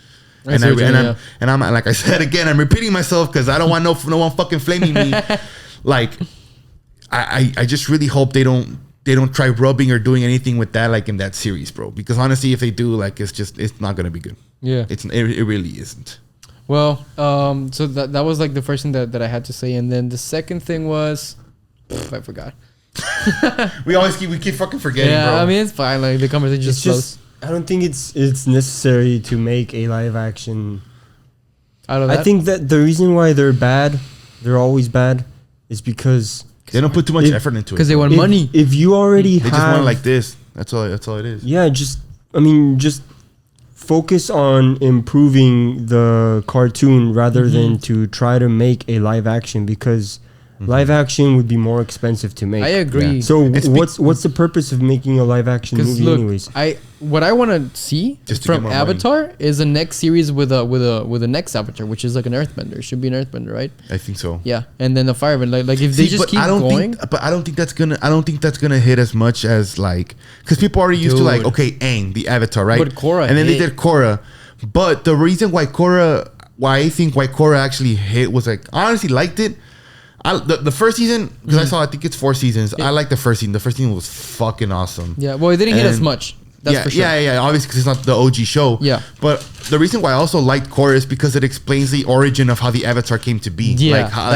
I'm like I said again, I'm repeating myself because I don't want no one fucking flaming me. Like I just really hope they don't try rubbing or doing anything with that like in that series, bro. Because honestly, if they do, like it's not gonna be good. Yeah, it really isn't. Well, so that was like the first thing that I had to say, and then the second thing was, I forgot. we keep fucking forgetting. Yeah, bro. I mean it's fine. Like the conversation just flows. I don't think it's necessary to make a live action. I think that the reason why they're always bad, is because they don't put too much effort into it. Because they want money. If you already they just want it like this. That's all it is. Yeah, just focus on improving the cartoon rather than to try to make a live action, because live action would be more expensive to make. I agree. Yeah. So what's the purpose of making a live action movie anyways? What I want to see from Avatar is a next series with a next Avatar, which is like an Earthbender. It should be an Earthbender, right? I think so. Yeah, and then the Firebender. Like if they just keep going. But I don't think that's gonna hit as much as like, because people already used to like, okay, Aang, the Avatar, right? But Korra, and then they did Korra. But the reason why I think Korra actually hit was like, I honestly liked it. The first season, because I think it's 4 seasons. I like the first season. The first season was fucking awesome. Yeah, well, it didn't hit as much. That's for sure. Yeah. Obviously, because it's not the OG show. Yeah. But the reason why I also liked Korra is because it explains the origin of how the Avatar came to be. Yeah, how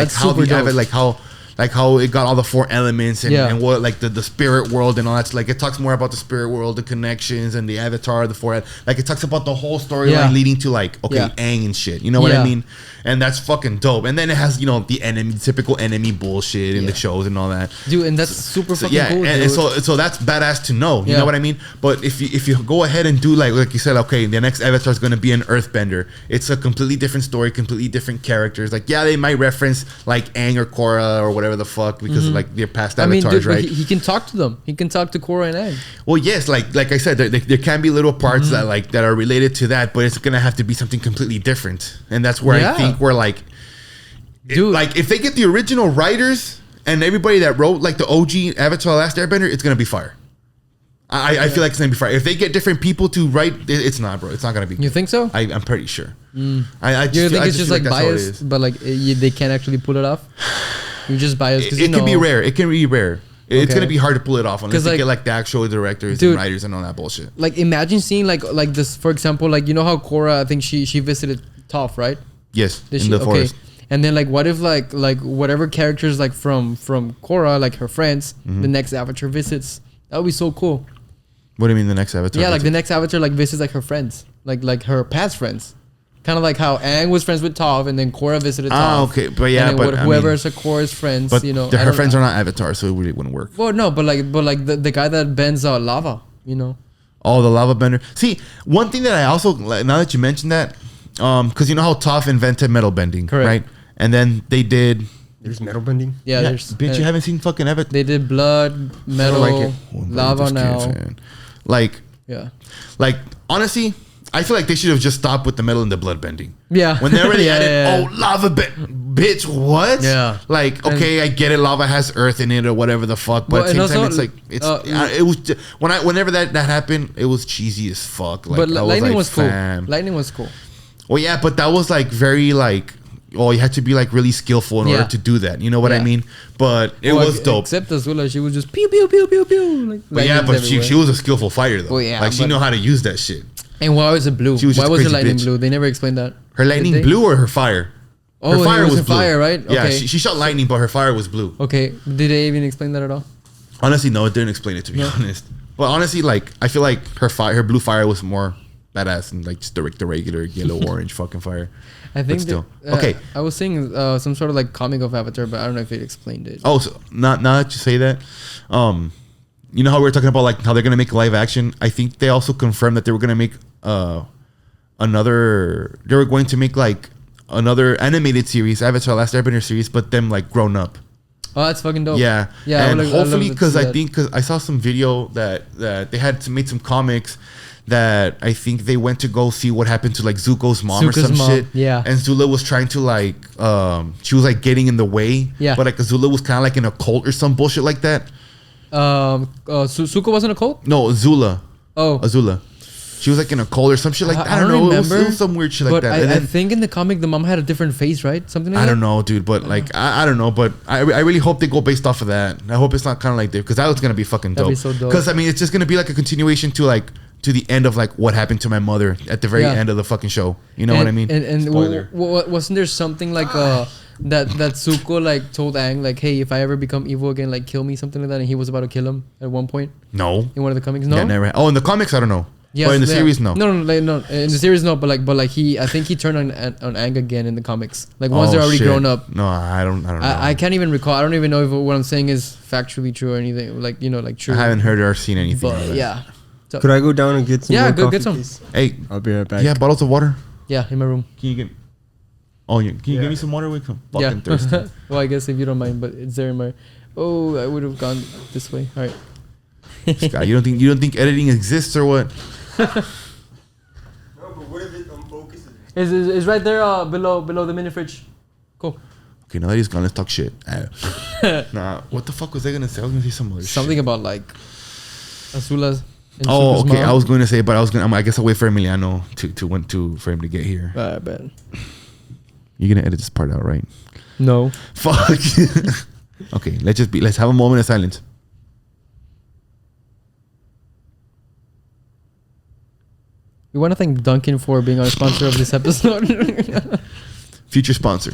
it got all the 4 elements and what like the spirit world and all that. Like it talks more about the spirit world, the connections, and the Avatar, the 4. Like it talks about the whole storyline leading to like Aang and shit. You know what I mean? And that's fucking dope. And then it has the typical enemy bullshit in the shows and all that. Dude, and that's super fucking cool. And so that's badass to know. You know what I mean? But if you go ahead and do like you said, okay, the next Avatar is going to be an Earthbender. It's a completely different story, completely different characters. Like they might reference like Aang or Korra or whatever the fuck because of like their past avatars, right? He can talk to them. He can talk to Korra and Aang. Well, yes, like I said, there can be little parts that are related to that, but it's gonna have to be something completely different, and that's where I think we're like, dude, like if they get the original writers and everybody that wrote like the OG Avatar: Last Airbender, it's gonna be fire. I feel like it's gonna be fire. If they get different people to write, it's not, bro. It's not gonna be. You think so? I'm pretty sure. I think it's just like biased, but like they can't actually pull it off. You're just biased because it can be rare. It can be rare. It's gonna be hard to pull it off unless you get like the actual directors and writers and all that bullshit. Like imagine seeing like this, for example, like you know how Korra, I think she visited Toph, right? Yes, in the forest. And then like what if like whatever characters like from Korra, like her friends, the next Avatar visits? That would be so cool. What do you mean the next Avatar? Yeah, like the next Avatar like visits like her friends, like her past friends. Kind of like how Aang was friends with Toph, and then Korra visited Toph. Ah, okay, but whoever's Korra's friends, but her friends are not Avatars, so it really wouldn't work. Well, no, but like the guy that bends lava, Oh, the lava bender. See, one thing that I also now that you mentioned that, because you know how Toph invented metal bending, correct? Right, and then they did. There's metal bending. Yeah, there's. Bitch, you haven't seen fucking Avatar. They did blood, metal, lava now. Like honestly. I feel like they should have just stopped with the metal and the blood bending. Yeah. When they already added, lava bitch, what? Yeah. Like, okay, I get it. Lava has earth in it or whatever the fuck. But at the same time, it's like, it was just, whenever that happened, it was cheesy as fuck. Like, but lightning was cool. Lightning was cool. Well, yeah, but that was like very like, you had to be like really skillful in order to do that. You know what I mean? But it was dope. Except Azula, she was just pew pew pew pew pew. But she was a skillful fighter though. Well, yeah, like she knew how to use that shit. And why was it blue? Why was her lightning blue? They never explained that. Her lightning blue or her fire? Oh, her fire was blue. Fire, right? Okay. Yeah, she shot lightning, but her fire was blue. Okay. Did they even explain that at all? Honestly, no, it didn't explain it to be honest. But honestly, like I feel like her blue fire was more badass than like just the regular yellow orange fucking fire. I think still okay. I was seeing some sort of like comic of Avatar, but I don't know if it explained it. Oh, so now that you say that, you know how we were talking about like how they're gonna make live action. I think they also confirmed that they were gonna make they were going to make like another animated series, Avatar: Last Airbender series, but them like grown up. Oh, that's fucking dope. Yeah. And hopefully, because I saw some video that they had made some comics that I think they went to go see what happened to like Zuko's mom or some shit. Yeah. And Zula was trying to like, she was like getting in the way. Yeah. But like Zula was kind of like in a cult or some bullshit like that. Zuko wasn't a cult? No, Azula. Oh. Azula. She was like in a cult or some shit like that. I don't know. Remember, it was some weird shit like that. But I think in the comic, the mom had a different face, right? Something like that? I don't know, dude. But like, I don't know. But I really hope they go based off of that. I hope it's not kind of like there. Because that was going to be fucking dope. That'd be so dope. Because I mean, it's just going to be like a continuation to like, to the end of like what happened to my mother at the very end of the fucking show. You know what I mean? And Spoiler. wasn't there something like that Zuko like told Aang like, hey, if I ever become evil again, like kill me, something like that, and he was about to kill him at one point No. in one of the comics. No, Yeah, never. Oh, in the comics, I don't know. Yeah, but in the series, no. No. In the series, no. But like he, I think he turned on Aang again in the comics. Like once they're already shit. grown up. No, I don't know. I can't even recall. I don't even know if what I'm saying is factually true or anything. Like like true. I haven't heard or seen anything. But like that. yeah. So, Could I go down and get some? Yeah, more go coffee, get some. please? Hey, I'll be right back. yeah, bottles of water. yeah, in my room. Can you get? Oh, can you give me some water? I'm fucking thirsty. Well, I guess if you don't mind, but it's there in my. Oh, I would have gone this way. All right. Scott, you don't think editing exists or what? No, but what if it unfocuses? It's right there below the mini fridge. Cool. Okay, now that he's gone, let's talk shit. Nah, what the fuck was I gonna say? I was gonna say some other Something shit. about like Azula's. and Oh, Zuko's okay. mom. I was going to say, but I guess I'll wait for Emiliano for him to get here. I bet. You're gonna edit this part out, right? No. Fuck. Okay, let's have a moment of silence. We want to thank Duncan for being our sponsor of this episode. Future sponsor.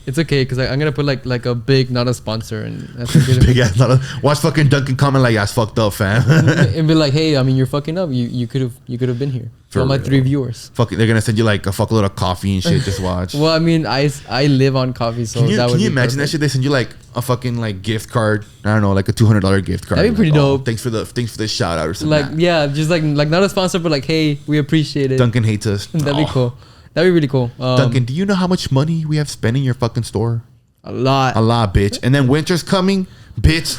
It's okay because I'm gonna put like a big, not a sponsor, and I think Big ass. Watch fucking Duncan comment like, "Ass fucked up, fam." and be like, hey, I mean, you're fucking up. You could have been here. For all my real. 3 viewers. Fuck it, they're gonna send you like a fuckload of coffee and shit. Just watch. Well, I mean, I live on coffee, so Can you, that would can you be imagine that perfect. shit? They send you like a fucking like gift card. I don't know, like a $200 gift card. That'd be pretty Like, oh, dope. thanks for the shout out or something. Like yeah, just like not a sponsor, but like, hey, we appreciate it. Duncan hates us. That'd be Oh. cool. That'd be really cool. Duncan, do you know how much money we have spent in your fucking store? A lot. A lot, bitch. And then winter's coming, bitch.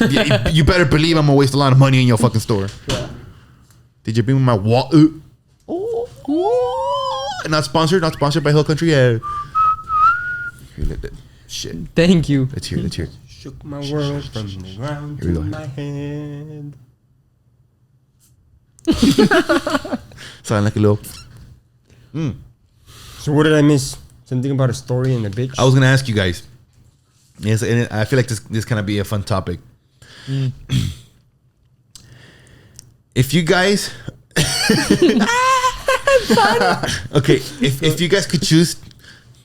You better believe I'm gonna waste a lot of money in your fucking store. Yeah. Did you bring me my Not sponsored by Hill Country. Yeah. Shit. Thank you. Let's hear it. Shook my world from the ground Here we to go. my hand. Sound like a little. So what did I miss? Something about a story and a bitch. I was gonna ask you guys. Yes, and I feel like this kind of be a fun topic. If you guys, okay, if you guys could choose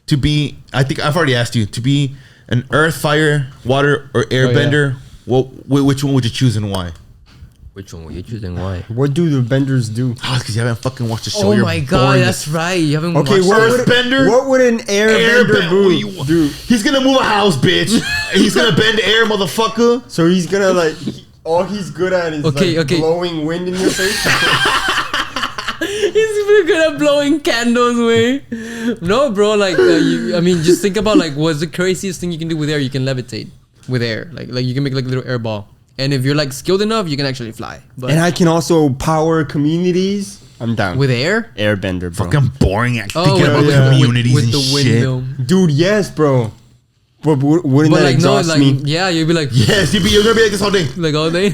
to be, I think I've already asked you to be an earth, fire, water, or airbender. Which one would you choose and why? Which one were you choosing? Why? What do the benders do? Because you haven't fucking watched the show. Oh You're my god, boring that's as right. You haven't Okay, watched it. what would an airbender do? He's gonna move a house, bitch. And he's gonna bend air, motherfucker. So he's gonna like all he's good at is Okay, like okay. blowing wind in your face. He's really good at blowing candles away. No, bro. Like, I mean, just think about like, what's the craziest thing you can do with air? You can levitate with air. Like you can make like a little air ball. And if you're like skilled enough, you can actually fly. But And I can also power communities. I'm down. with air, airbender, bro. Fucking boring. Thinking with, about yeah. communities with and the shit. windmill. Dude, yes, bro. But wouldn't But that like no, exhaust like me? yeah, you'd be like Yes, you're gonna be like this all day. like all day.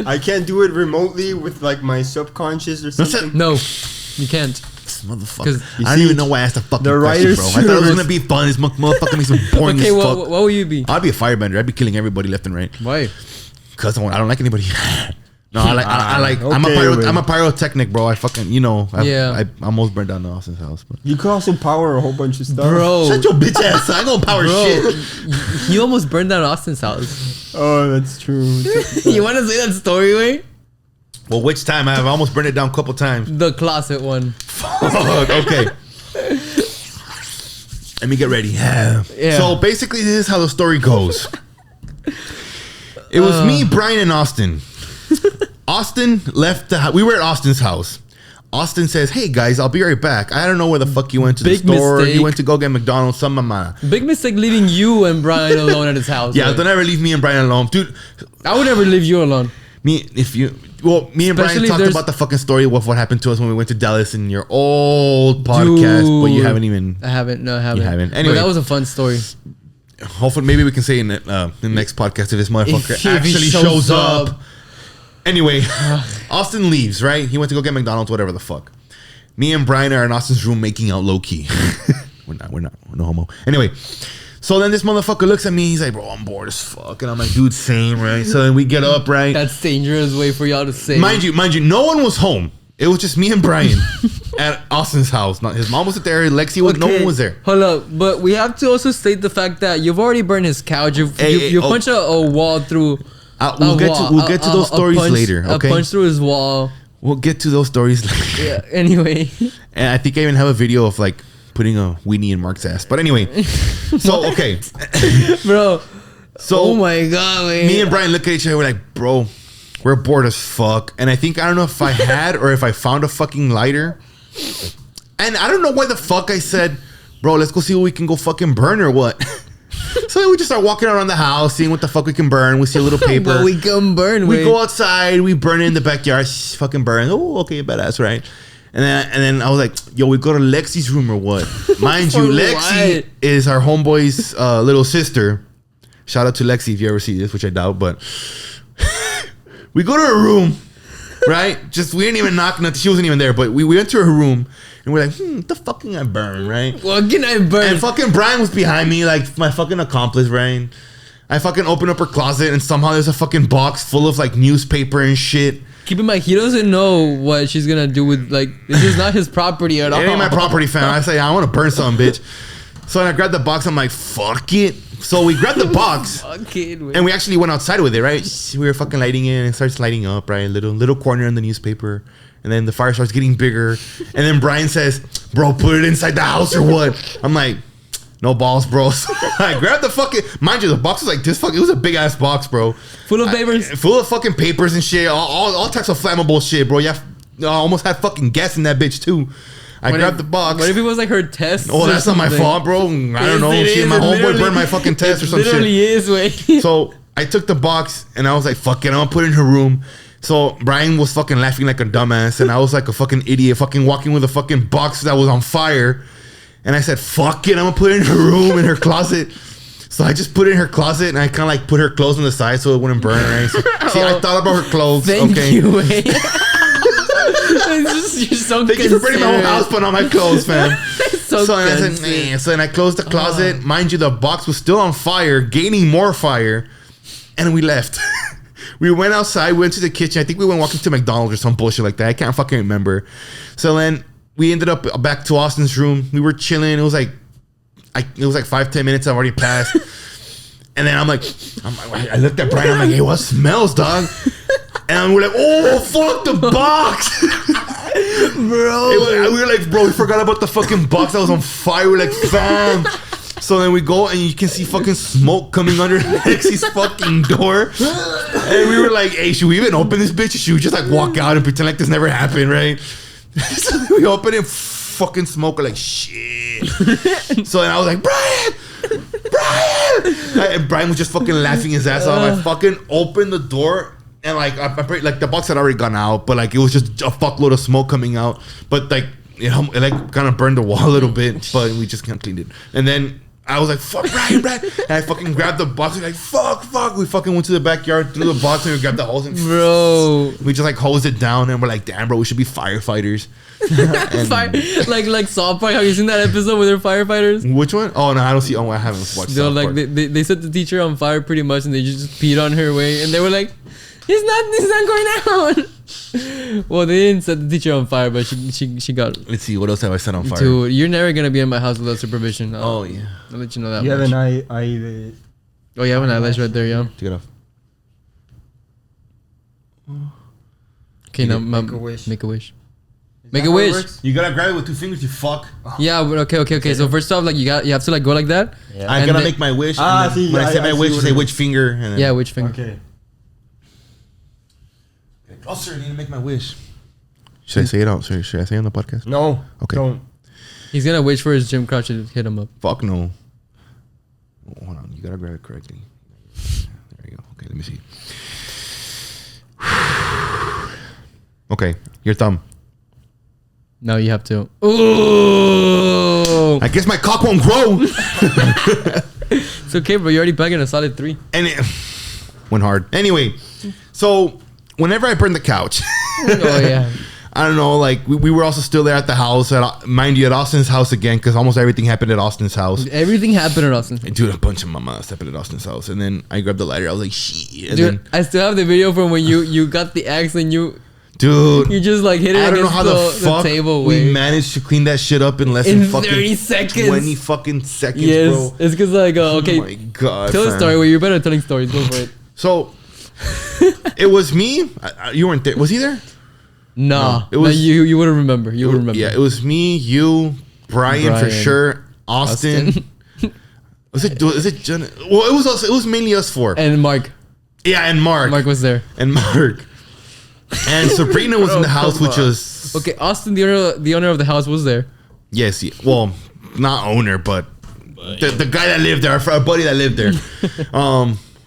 I can't do it remotely with like my subconscious or something. No, you can't. This motherfucker. 'Cause I don't see, even know why I asked the fucking the question, writers bro. I thought it was should- gonna be fun. This motherfucker makes it boring Okay, as what fuck. will you be? I'd be a firebender. I'd be killing everybody left and right. Why? Cause I don't like anybody. No, I like. Okay, I'm a pyrotechnic, bro. I fucking, Yeah. I almost burned down Austin's house, but You could also power a whole bunch of stuff. Bro, shut your bitch ass. I ain't gonna power shit. you almost burned down Austin's house. Oh, that's true. You want to say that story, way? Well, which time? I've almost burned it down a couple times. The closet one. Fuck, okay. Let me get ready. Yeah. So basically, this is how the story goes. It was me, Brian, and Austin. Austin left the house. We were at Austin's house. Austin says, "Hey guys, I'll be right back. I don't know where the fuck you went to Big the store. mistake. You went to go get McDonald's. Some mama. Big mistake leaving you and Brian alone at his house. Yeah, right? don't ever leave me and Brian alone, dude. I would never leave you alone. Me and Brian Especially talked about the fucking story of what happened to us when we went to Dallas in your old podcast, but you haven't even. I haven't. No, I haven't. You haven't. But Anyway. that was a fun story. Hopefully, maybe we can say in the next podcast if this motherfucker If he actually shows shows up. up. Anyway, Austin leaves, right? He went to go get McDonald's, whatever the fuck. Me and Brian are in Austin's room making out low key. We're not. No homo. Anyway, so then this motherfucker looks at me. He's like, bro, I'm bored as fuck. And I'm like, dude, same, right? So then we get up, right? That's dangerous way for y'all to say. Mind you, no one was home. It was just me and Brian at Austin's house. Not his mom wasn't there. Lexi was. No one was there. Hold up, but we have to also state the fact that you've already burned his couch. You punched a wall through. We'll get to those stories later. Okay. A punch through his wall. We'll get to those stories later. Yeah. Anyway. And I think I even have a video of like putting a weenie in Mark's ass. But anyway, so okay, Bro. so Oh my god, man. me and Brian look at each other. We're like, bro, we're bored as fuck. And I think I don't know if I had or if I found a fucking lighter. And I don't know why the fuck I said, bro, let's go see what we can go fucking burn or what. So then we just start walking around the house, seeing what the fuck we can burn. We see a little paper. What we can burn We with. go outside, we burn it in the backyard, fucking burn. Oh, okay, badass, right? And then I was like, yo, we go to Lexi's room or what? Mind you, For Lexi what? is our homeboy's little sister. Shout out to Lexi if you ever see this, which I doubt, but we go to her room, right? Just we didn't even knock nothing. She wasn't even there, but we went to her room and we're like, what the fuck can I burn, right? What can I burn? And fucking Brian was behind me, like my fucking accomplice, Brian. I fucking open up her closet and somehow there's a fucking box full of like newspaper and shit. Keep in mind, he doesn't know what she's gonna do with, like, this is not his property at all. It ain't my property, fam. I say I want to burn something, bitch. So when I grabbed the box, I'm like, fuck it. So we grabbed the box Okay, and we actually went outside with it, right? We were fucking lighting it and it starts lighting up, right? Little corner in the newspaper. And then the fire starts getting bigger. And then Brian says, bro, put it inside the house or what? I'm like, no balls, bro. So I grabbed the fucking, mind you, the box was like this fucking, it was a big ass box, bro. Full of papers. Full of fucking papers and shit. All types of flammable shit, bro. Yeah, I almost had fucking gas in that bitch too. I grabbed the box. What if it was like her test? Oh, that's not my fault, bro. I don't know. Shit, my homeboy burned my fucking test or some shit. Literally is, wait. So I took the box and I was like, fuck it, I'm gonna put it in her room. So Brian was fucking laughing like a dumbass and I was like a fucking idiot, fucking walking with a fucking box that was on fire. And I said, fuck it, I'm gonna put it in her room, in her closet. So I just put it in her closet and I kind of like put her clothes on the side so it wouldn't burn, right? So, see, I thought about her clothes. Thank okay. you, wait. You're so Thank you for burning my whole house, but not my clothes, fam. So So I said, nah. So then I closed the closet. Mind you, the box was still on fire, gaining more fire. And we left. We went outside, we went to the kitchen. I think we went walking to McDonald's or some bullshit like that. I can't fucking remember. So then we ended up back to Austin's room. We were chilling. It was like 5-10 minutes have already passed. And then I looked at Brian. I'm like, hey, what smells, dog? And we're like, oh, fuck the box. Bro. We were like, bro, we forgot about the fucking box that was on fire. We're like, fam. So then we go and you can see fucking smoke coming under Lexi's fucking door. And we were like, hey, should we even open this bitch? Or should we just like walk out and pretend like this never happened, right? So then we open it, fucking smoke. We're like, shit. So then I was like, Brian. And Brian was just fucking laughing his ass off. I fucking opened the door and like the box had already gone out, but like it was just a fuckload of smoke coming out. But like it like kind of burned the wall a little bit, but we just kind of cleaned it. And then I was like, fuck, Brian. And I fucking grabbed the box. We're like, fuck. We fucking went to the backyard, threw the box, and we grabbed the hose and Bro. we just like hosed it down. And we're like, damn, bro, we should be firefighters. like South Park. Have you seen that episode with their firefighters? Which one? Oh, no, I don't see. Oh, I haven't watched They're South like Park. they set the teacher on fire pretty much, and they just peed on her way, and they were like, "It's not going out." Well, they didn't set the teacher on fire, but she got. Let's see, what else have I set on fire? Dude, you're never gonna be in my house without supervision. Oh, yeah. I'll let you know that. You have much. an eye. Oh, you have an eyelash right there, yeah. Take it off. Okay, now Make a wish. Make a wish. Is Make that a how it wish. works? You gotta grab it with 2 fingers, you fuck. Yeah, but okay. So first off, like you have to like go like that. Yeah. I And gotta then- make my wish. Ah, and then see, when I say I my see wish, you what say it is. which finger. And then Yeah, which finger? Okay. Closer, I need to make my wish. Should I say it out? Should I say it on the podcast? No. Okay. Don't. He's gonna wish for his gym crotch to hit him up. Fuck no. Oh, hold on, you gotta grab it correctly. There you go. Okay, let me see. Okay, your thumb. No, you have to. Ooh. I guess my cock won't grow. It's okay, bro. You're already bagging a solid 3. And it went hard. Anyway, so whenever I burn the couch, Oh yeah. I don't know, like we were also still there at the house, mind you, at Austin's house again, because almost everything happened at Austin's house. Everything happened at Austin. Dude, a bunch of mamas happened at Austin's house, and then I grabbed the lighter. I was like, shit. And Dude, then, I still have the video from when you got the axe and you dude, just like hit it I don't know against how the table. we managed to clean that shit up in less in than fucking 30 seconds. 20 fucking seconds, Yes, bro. it's because like okay. Oh my god. Tell a fam. story. Where you're better at telling stories. Go for it. So it was me. You weren't there. Was he there? Nah, it was you wouldn't remember. You would remember. Yeah, it was me, you, Brian for sure, Austin. Was it John? Well, it was mainly us four. And Mark. Yeah, and Mark. Mark was there. And Mark. And Sabrina was in the house, which was Okay, Austin, the owner of the house was there. yes, well, not owner, but the guy that lived there, our buddy that lived there.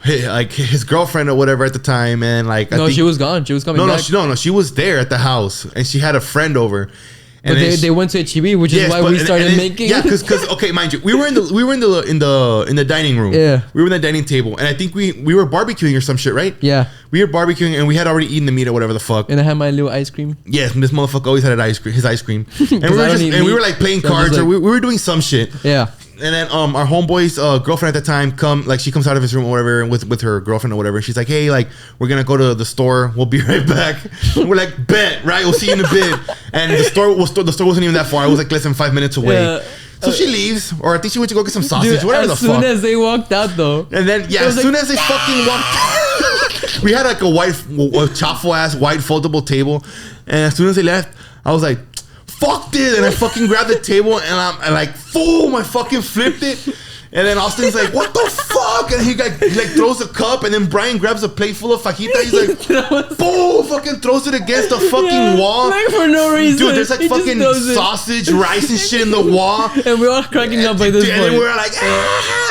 Like his girlfriend or whatever at the time, and like No, she was gone. She was coming back. No, she was there at the house, and she had a friend over. And But they went to HEB, which is why we started making. Yeah, because okay, mind you, we were in the dining room. Yeah. We were in the dining table, and I think we were barbecuing or some shit, right? Yeah. We were barbecuing, and we had already eaten the meat or whatever the fuck. And I had my little ice cream. Yes, this motherfucker always had his ice cream, and we I were don't eat we were meat, like playing so I'm cards, just or like- we were doing some shit. Yeah. And then our homeboy's girlfriend at the time she comes out of his room or whatever with her girlfriend or whatever. And she's like, hey, like we're gonna go to the store. We'll be right back. And we're like, bet, right? We'll see you in a bit. And the store wasn't even that far. It was like less than 5 minutes away. Yeah. So she leaves, or I think she went to go get some sausage, Dude, whatever the as fuck. soon as they walked out, though. And then it as was soon like, as they fucking walked, we had like a chaffle ass white foldable table, and as soon as they left, I was like, fuck this, and I fucking grabbed the table and I like, boom, I fucking flipped it. And then Austin's like, what the fuck? And he like throws a cup, and then Brian grabs a plate full of fajita. He's like, boom, fucking throws it against the fucking wall. Like for no reason. Dude, there's like He just fucking throws it. sausage, rice and shit in the wall. And we're all cracking up by this Dude, point. and then we're like,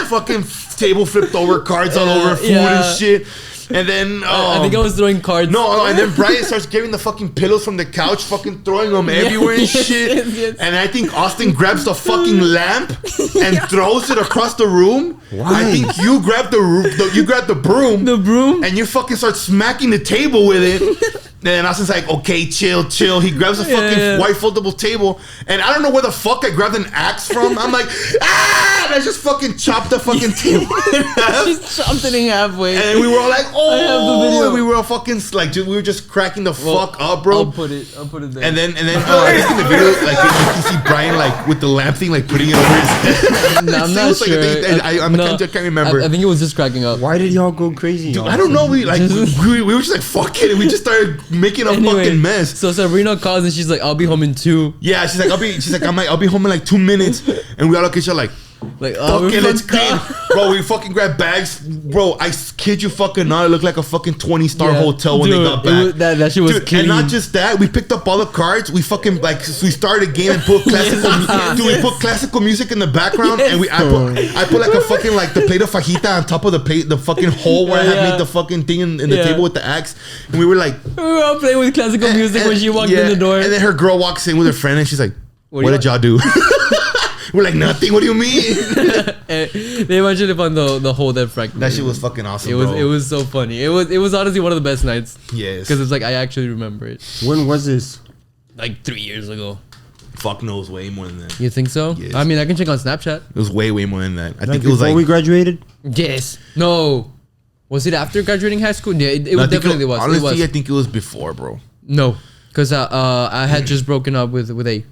fucking table flipped over, cards all over, food Yeah. and shit. And then I think I was throwing cards. no, and then Brian starts getting the fucking pillows from the couch, fucking throwing them everywhere and Yes, shit. yes. And I think Austin grabs the fucking lamp and throws it across the room. Why? I think you grab you grab the broom. The broom. And you fucking start smacking the table with it. And Austin's like, okay, chill. He grabs a fucking Yeah. white foldable table. And I don't know where the fuck I grabbed an axe from. I'm like, and I just fucking chopped the fucking table in half. Just chopped it in halfway. And we were all like, oh, I have the video. and we were all fucking like, we were just cracking the fuck up, bro. I'll put it there. And then I think in the video, like you can see Brian like with the lamp thing, like putting it over his head. No, I'm It not was like, sure. I can't remember. I think it was just cracking up. Why did y'all go crazy? Dude, I don't know. We were just like, fuck it, and we just started making a fucking mess. So Sabrina calls and she's like, I'll be home in 2. Yeah, she's like, I'll be home in like 2 minutes, and we all look at each other like, Like, fuck it, let's fucked clean. up. Bro, we fucking grabbed bags. Bro, I kid you fucking not. It looked like a fucking 20-star Yeah. hotel when Dude, they got it back. was- that shit was Dude, clean. and not just that, we picked up all the cards. We fucking like we started a game and put classical. We put classical music in the background, Yes. and I put like a fucking like the plate of fajita on top of the fucking hole where I had Yeah. made the fucking thing in the Yeah. table with the axe, and we were like, We were all playing with classical music when she walked yeah, in the door. and then her girl walks in with her friend, and she's like, What "What do did y'all do?" We're like, "Nothing. What do you mean?" They mentioned it on the whole that Frank. That shit was fucking awesome. It was so funny. It was honestly one of the best nights. Yes. Because it's like I actually remember it. When was this? Like 3 years ago. Fuck knows way more than that. You think so? Yes. I mean, I can check on Snapchat. It was way more than that. I Like think it was before like we graduated? Yes. No. Was it after graduating high school? Yeah, it No, I think definitely was. Honestly, It was. I think it was before, bro. No, because I had just broken up with A.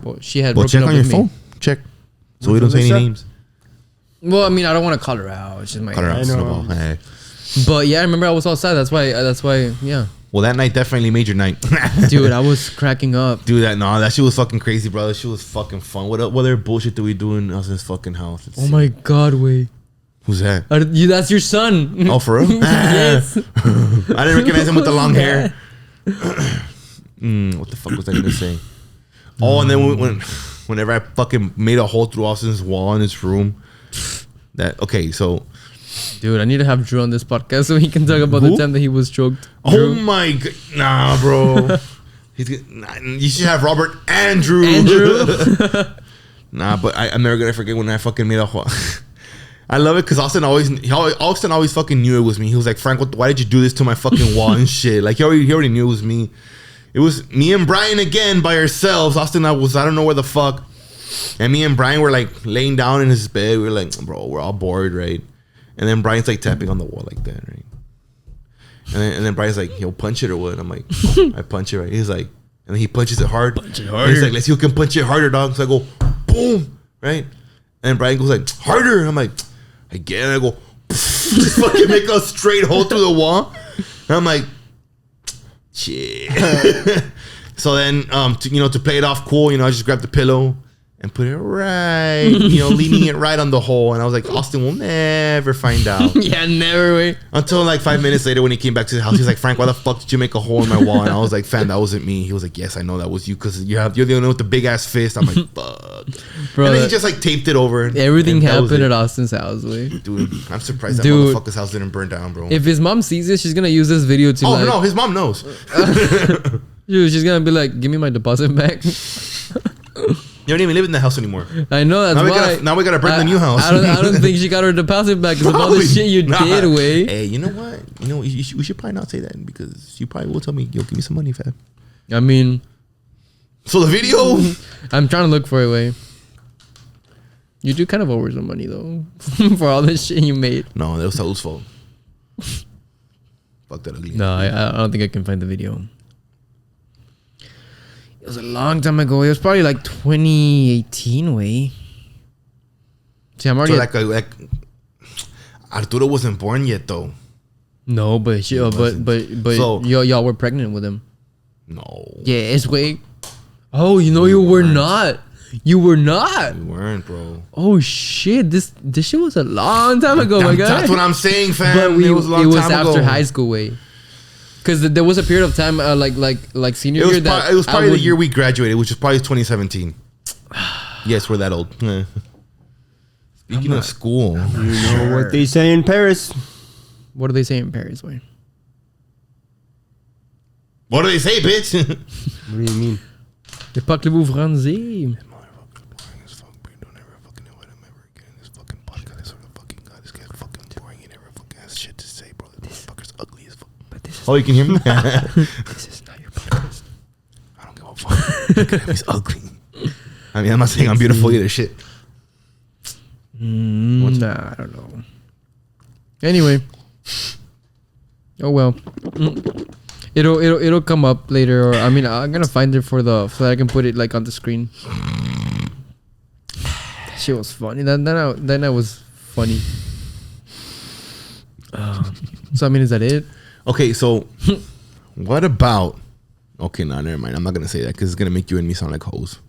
Well, she had Well, broken check up on your with me. phone. Check. So we don't say any Alyssa? names. Well, I mean, I don't want to call her out. It's just my. Cut her out. I son know. of a- hey. But yeah, I remember I was all sad. That's why. Yeah, Well, that night definitely made your night. dude, I was cracking up. Dude, that shit was fucking crazy, bro. That shit was fucking fun. What other bullshit do we do in us in this fucking house? Let's Oh see. my God, wait. Who's that? That's your son. Oh, for real? Yes. I didn't recognize him with the long hair. What the fuck was I gonna say? Oh, and then whenever I fucking made a hole through Austin's wall in his room, Okay, so Dude, I need to have Drew on this podcast so he can talk about Who? the time that he was choked. oh my god, nah, bro. You should have Robert Andrew. Nah, but I'm never gonna forget when I fucking made a. I love it because Austin always fucking knew it was me. He was like, Frank, why did you do this to my fucking wall and shit? Like he already knew it was me. It was me and Brian again by ourselves. Austin, I don't know where the fuck. And me and Brian were like laying down in his bed. We were like, bro, we're all bored, right? And then Brian's like tapping on the wall like that, right? And then Brian's like, yo, punch it or what? I'm like, I punch it, right? He's like, and then he punches it hard. Punch it harder. He's like, let's see who can punch it harder, dog. So I go, boom, right? And Brian goes like, harder. I'm like, again. I go, just fucking make a straight hole through the wall. And I'm like, shit. So then, to play it off cool, I just grabbed the pillow and put it right, leaning it right on the hole. And I was like, Austin will never find out. Yeah, never way. Until like 5 minutes later when he came back to the house, he's like, Frank, why the fuck did you make a hole in my wall? And I was like, fam, that wasn't me. He was like, yes, I know that was you because you're the only one with the big ass fist. I'm like, fuck. Bro, and then he just like taped it over. Everything happened at Austin's house, way. Dude, I'm surprised that motherfucker's house didn't burn down, bro. If his mom sees this, she's gonna use this video to no, his mom knows. Dude, she's gonna be like, give me my deposit back. You don't even live in the house anymore. I know, that's why. Now we gotta burn the new house. I don't think she got her deposit back because of all the shit you did away. Hey, you know what? We should probably not say that because she probably will tell me, yo, give me some money, fam. I mean, so the video, I'm trying to look for a way. You do kind of owe her some money though for all the shit you made. No, that was Saul's fault. Fuck that ugly. No, I don't think I can find the video. It was a long time ago. It was probably like 2018 way. See, I'm already like Arturo wasn't born yet though. No, but So- y'all were pregnant with him. No. Yes, way. Oh, you were not. You were not. We weren't, bro. Oh shit! This shit was a long time ago, my guy. That's what I'm saying, fam. But it was a long it was time after ago. high school way. Because there was a period of time, like senior year that it was probably the year we graduated, which was probably 2017. Yes, we're that old. Speaking of school, You know what they say in Paris. What do they say in Paris way? what do they say, bitch? What do you mean? Le parlez-vous français? Oh, you can hear me? This is not your podcast. I don't give a fuck. Look at him, he's ugly. I mean, I'm not saying I'm beautiful either. Shit. Nah, I don't know. Anyway. Oh well. It'll come up later, or I mean, I'm gonna find it so that I can put it like on the screen. That shit was funny. Then I was funny. So I mean, is that it? Okay, so what about? Okay, no, never mind. I'm not gonna say that because it's gonna make you and me sound like hoes.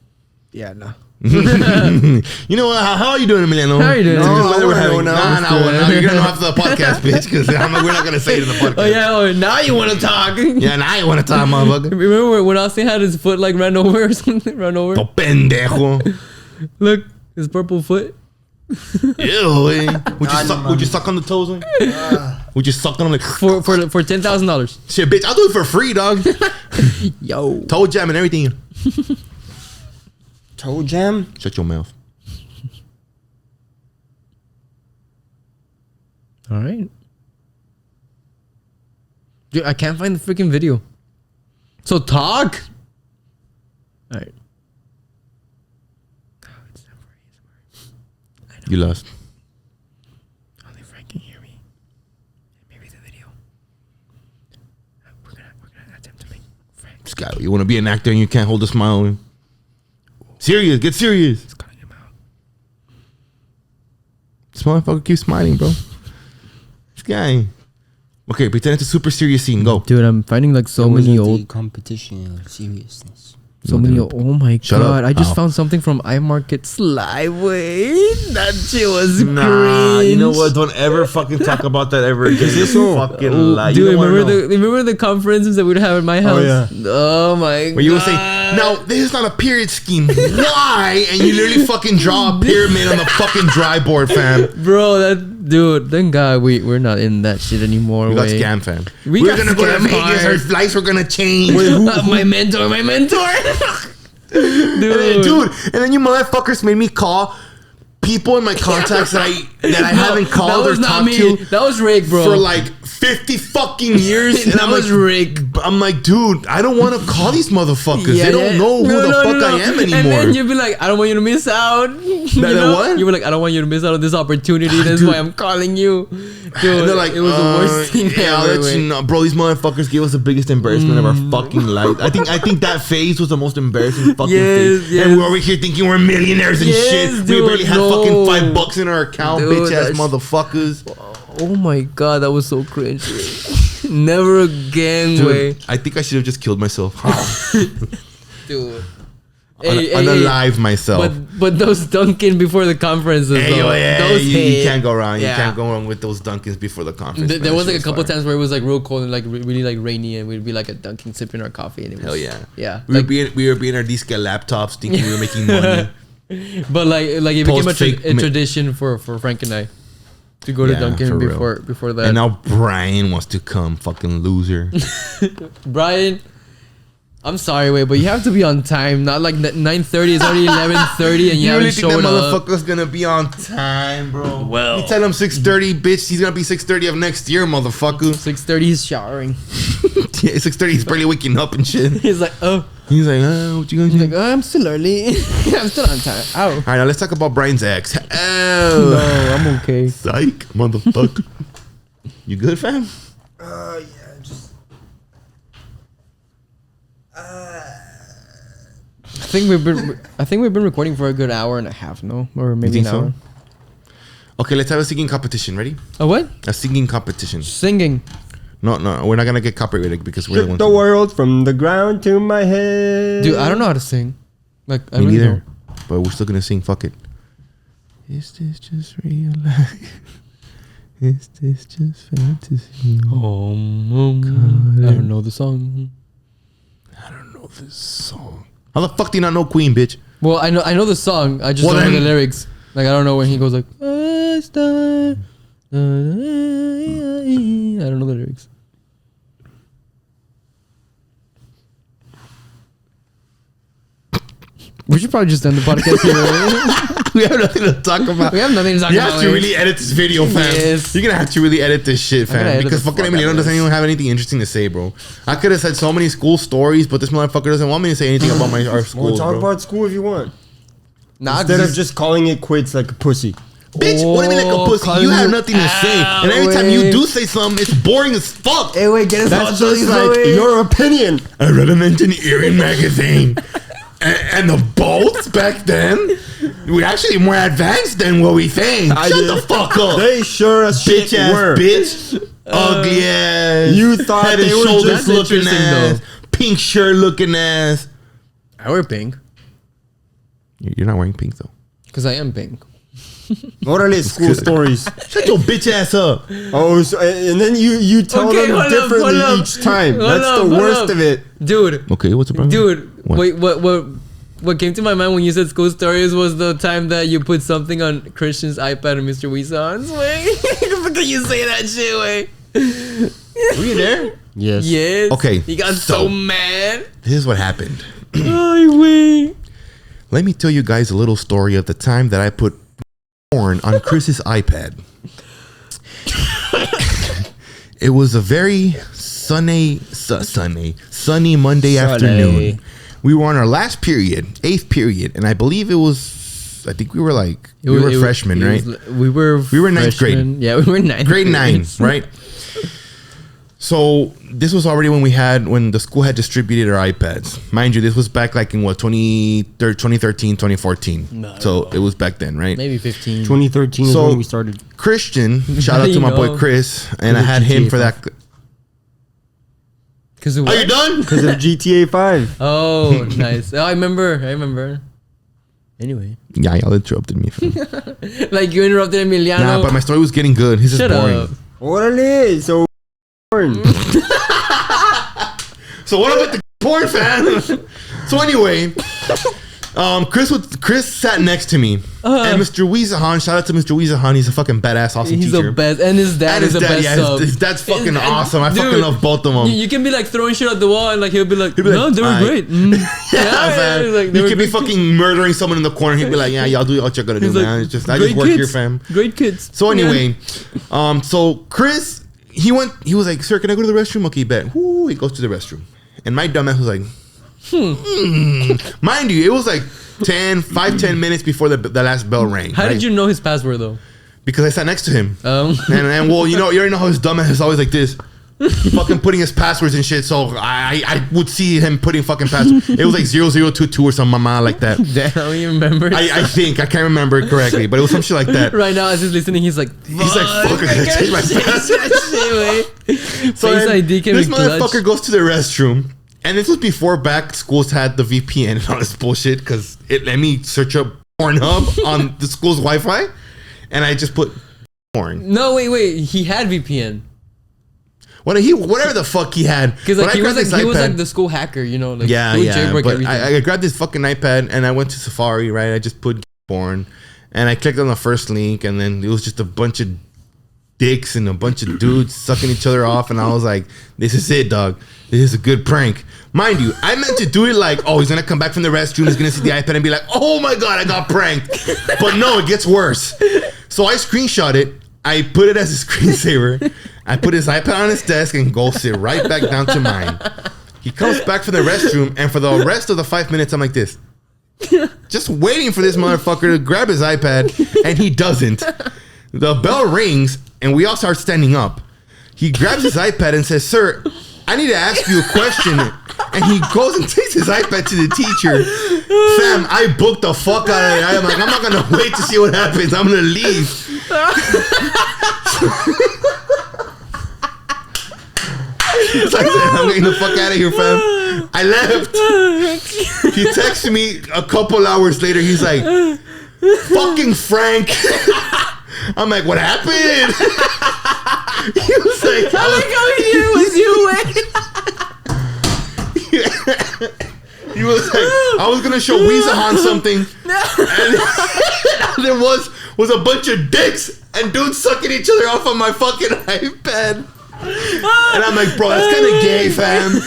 Yeah, no. You know what? How are you doing, Emiliano? How are you doing? No, you're gonna know after the podcast, bitch, because we're not gonna say it in the podcast. Oh yeah. Oh, now you want to talk? Yeah, now you want to talk, motherfucker. Remember when Austin had his foot like ran over or something? Run over. To pendejo. Look, his purple foot. Ew, eh? Would you suck on the toes, eh? Would you suck on them like For $10,000. shit, bitch? I'll do it for free, dog. Yo. Toe jam and everything. Toe jam? Shut your mouth. All right. Dude, I can't find the freaking video. So talk. All right. You lost. Only Frank can hear me. Maybe the video. We're gonna attempt to make Frank. This guy, you want to be an actor and you can't hold a smile. Serious, get serious. It's cutting him out. This motherfucker keeps smiling, bro. This guy. Okay, pretend it's a super serious scene. Go. Dude, I'm finding like so many old. competition or seriousness. So many. Oh my Shut god! up. I just Ow. found something from iMarket Slyway. That shit was Nah, cringe. you know what? Don't ever fucking talk about that ever again. This fucking lie. Dude, remember the conferences that we'd have at my house? yeah. Oh my god! Where you would say, Now, this is not a period scheme. Why? And you literally fucking draw a pyramid on the fucking dry board, fam. Bro, that dude, thank God we're not in that shit anymore. We got scam, fam. We're We're gonna go to Vegas. Our lives were gonna change. my mentor. Dude, and then you motherfuckers made me call people in my contacts that I haven't called or talked to. That was Rick, bro. For like 50 fucking years. And That was Rick. I'm like, dude, I don't want to call these motherfuckers. They don't know who the fuck I am anymore. And then you'd be like, I don't want you to miss out. What? You were like, I don't want you to miss out on this opportunity. That's Dude. why I'm calling you. Dude, And they're like, it was the worst thing yeah, I'll ever. let you know. Bro, these motherfuckers gave us the biggest embarrassment of our fucking life. I think that phase was the most embarrassing fucking phase. Yes. And we're over here thinking we're millionaires and Yes, shit. We dude, barely had no. fucking $5 in our account, Dude, bitch ass that's- motherfuckers. Oh my god, that was so cringe. Never again, way. Dude, I think I should have just killed myself. Dude. Unalive myself. But those Dunkin' before the conferences, Hey, though, yo, yeah, those you hit. can't go wrong. You Yeah. can't go wrong with those Dunkins before the conference. There man. was That like a shit couple fire. times where it was like real cold and like really like rainy, and we'd be like at Dunkin' sipping our coffee, and it was Hell yeah. yeah. We Like, were being our disque laptops thinking we were making money. but like it became Post-fake a tradition for Frank and I to go to Yeah, Dunkin' for real. before that. And now Brian wants to come, fucking loser. Brian, I'm sorry, wait, but you have to be on time. Not like 9:30. It's already 11:30, and you, You haven't really think that showed up. motherfucker's gonna be on time, bro? Well. You tell him 6:30, bitch. He's gonna be 6:30 of next year, motherfucker. 6:30, he's showering. Yeah, 6:30. He's barely waking up and shit. He's like, oh. He's like, what you gonna He's do? like, oh, I'm still early. I'm still on time. Ow. All right, now let's talk about Brian's ex. No, Oh, I'm okay. psych, motherfucker. You good, fam? Yeah, just. I think we've been recording for a good hour and a half, no, or maybe think an so? hour. Okay, let's have a singing competition. Ready? A what? A singing competition. Singing. No, we're not gonna get copyrighted because we're the Shook ones. the world from the ground to my head. Dude, I don't know how to sing. Like, I Me really neither. don't. But we're still gonna sing. Fuck it. Is this just real life? Is this just fantasy? I don't know the song. I don't know this song. How the fuck do you not know Queen, bitch? Well, I know the song. I just Well, don't know the then- lyrics. Like, I don't know when he goes like, I don't know the lyrics. We should probably just end the podcast here. Right? We have nothing to talk about. We have nothing to talk You about. have to really edit this video, fam. Yes. You're gonna have to really edit this shit, gonna fam. edit Because the fucking fuck out Emiliano of doesn't this. even have anything interesting to say, bro. I could have said so many school stories, but this motherfucker doesn't want me to say anything about our school. Well, talk bro. about school if you want. Nah, Instead of just calling it quits like a pussy. Bitch, what do you mean like a Oh, pussy? calling You have you- nothing to say. And every time you do say something, it's boring as fuck. Hey, wait, get us That's just like your opinion. I read an engineering magazine. And the bolts back then, we actually more advanced than what we think. I Shut did. the fuck up. They sure as shit Bitch ass were. bitch. Ugly ass. You thought Head they and were shoulders just looking interesting, ass. though. Pink shirt looking ass. I wear pink. You're not wearing pink though. Because I am pink. Orale school stories. Shut your bitch ass up. Oh, so, and then you tell Okay, them hold up, differently hold up. each time. Hold That's up, the hold worst up. of it. Dude, Okay, what's the problem? dude, What? wait, what came to my mind when you said school stories was the time that you put something on Christian's iPad and Mr. Weeson's way. How can you say that shit, way? Were you there? Yes. Yes. Okay, He got so- so mad. This is what happened. Ay, way. Let me tell you guys a little story of the time that I put porn on Chris's iPad. It was a very sunny Monday afternoon. We were on our last period, 8th period, and I believe it was, I think we were like, we were freshmen, right? We were ninth grade. freshmen. Yeah, we were ninth Grade 9, right? So this was already when the school had distributed our iPads. Mind you, this was back like in what, 2013, 2014. No. So it was back then, right? Maybe 15. 2013 is So- when we started. Christian, shout out to my boy Chris, and I of had him GTA for that. Cause Are you done? Because of GTA 5. Oh, nice. Oh, I remember. Anyway, Yeah, y'all interrupted me. like you interrupted Emiliano. Nah, but my story was getting good. His is Shut boring. up. Orale. So porn. So what about the porn fan? So anyway, Chris sat next to me, and Mr. Weezahan. Shout out to Mr. Weezahan. He's a fucking badass, awesome He's teacher. the best, and his dad is the best. Yeah, his dad's fucking awesome. I fucking love both of them. You can be like throwing shit at the wall, and like he'll be like, "No, they were great." Fam. Like, You could be fucking murdering someone in the corner. He'd be like, "Yeah, y'all do what you're gonna do, man. It's just I just work here, fam." Great kids. So anyway, so Chris, he was like, "Sir, can I go to the restroom?" Okay, bet. Whoo, he goes to the restroom, and my dumbass was like, Mind you, it was like 10 minutes before the last bell rang. How did you know his password though? Because I sat next to him. And well, you already know how his dumbass is always like this. Fucking putting his passwords and shit. So I would see him putting fucking passwords. It was like 0022 or some mama like that. Damn, you remember? I think. I can't remember it correctly, but it was some shit like that. Right now, as he's listening, he's like, fuck, I gotta change my password. So Face ID can this be clutch. motherfucker goes to the restroom. And this was before back schools had the VPN and all this bullshit, because it let me search up Pornhub on the school's Wi-Fi, and I just put porn. No, wait. He had VPN. Whatever the fuck he had. Because like, he was like the school hacker, you know? Like, yeah. But everything. I grabbed this fucking iPad and I went to Safari, right? I just put porn, and I clicked on the first link, and then it was just a bunch of dicks and a bunch of dudes sucking each other off, and I was like, this is it, dog. This is a good prank. Mind you, I meant to do it like, oh, he's gonna come back from the restroom, he's gonna see the iPad and be like, oh my god, I got pranked. But no, it gets worse. So I screenshot it, I put it as a screensaver, I put his iPad on his desk and go sit right back down to mine. He comes back from the restroom, and for the rest of the 5 minutes, I'm like this. Just waiting for this motherfucker to grab his iPad, and he doesn't. The bell rings, and we all start standing up. He grabs his iPad and says, "Sir, I need to ask you a question." And he goes and takes his iPad to the teacher. Fam, I booked the fuck out of it. I'm like, I'm not gonna wait to see what happens. I'm gonna leave. It's like, I'm getting the fuck out of here, fam. I left. He texted me a couple hours later. He's like, fucking Frank. I'm like, what happened? He was like, I like how he was you. He was like, I was gonna show Weezahan something, and there was a bunch of dicks and dudes sucking each other off on my fucking iPad. And I'm like, bro, that's kind of gay, fam.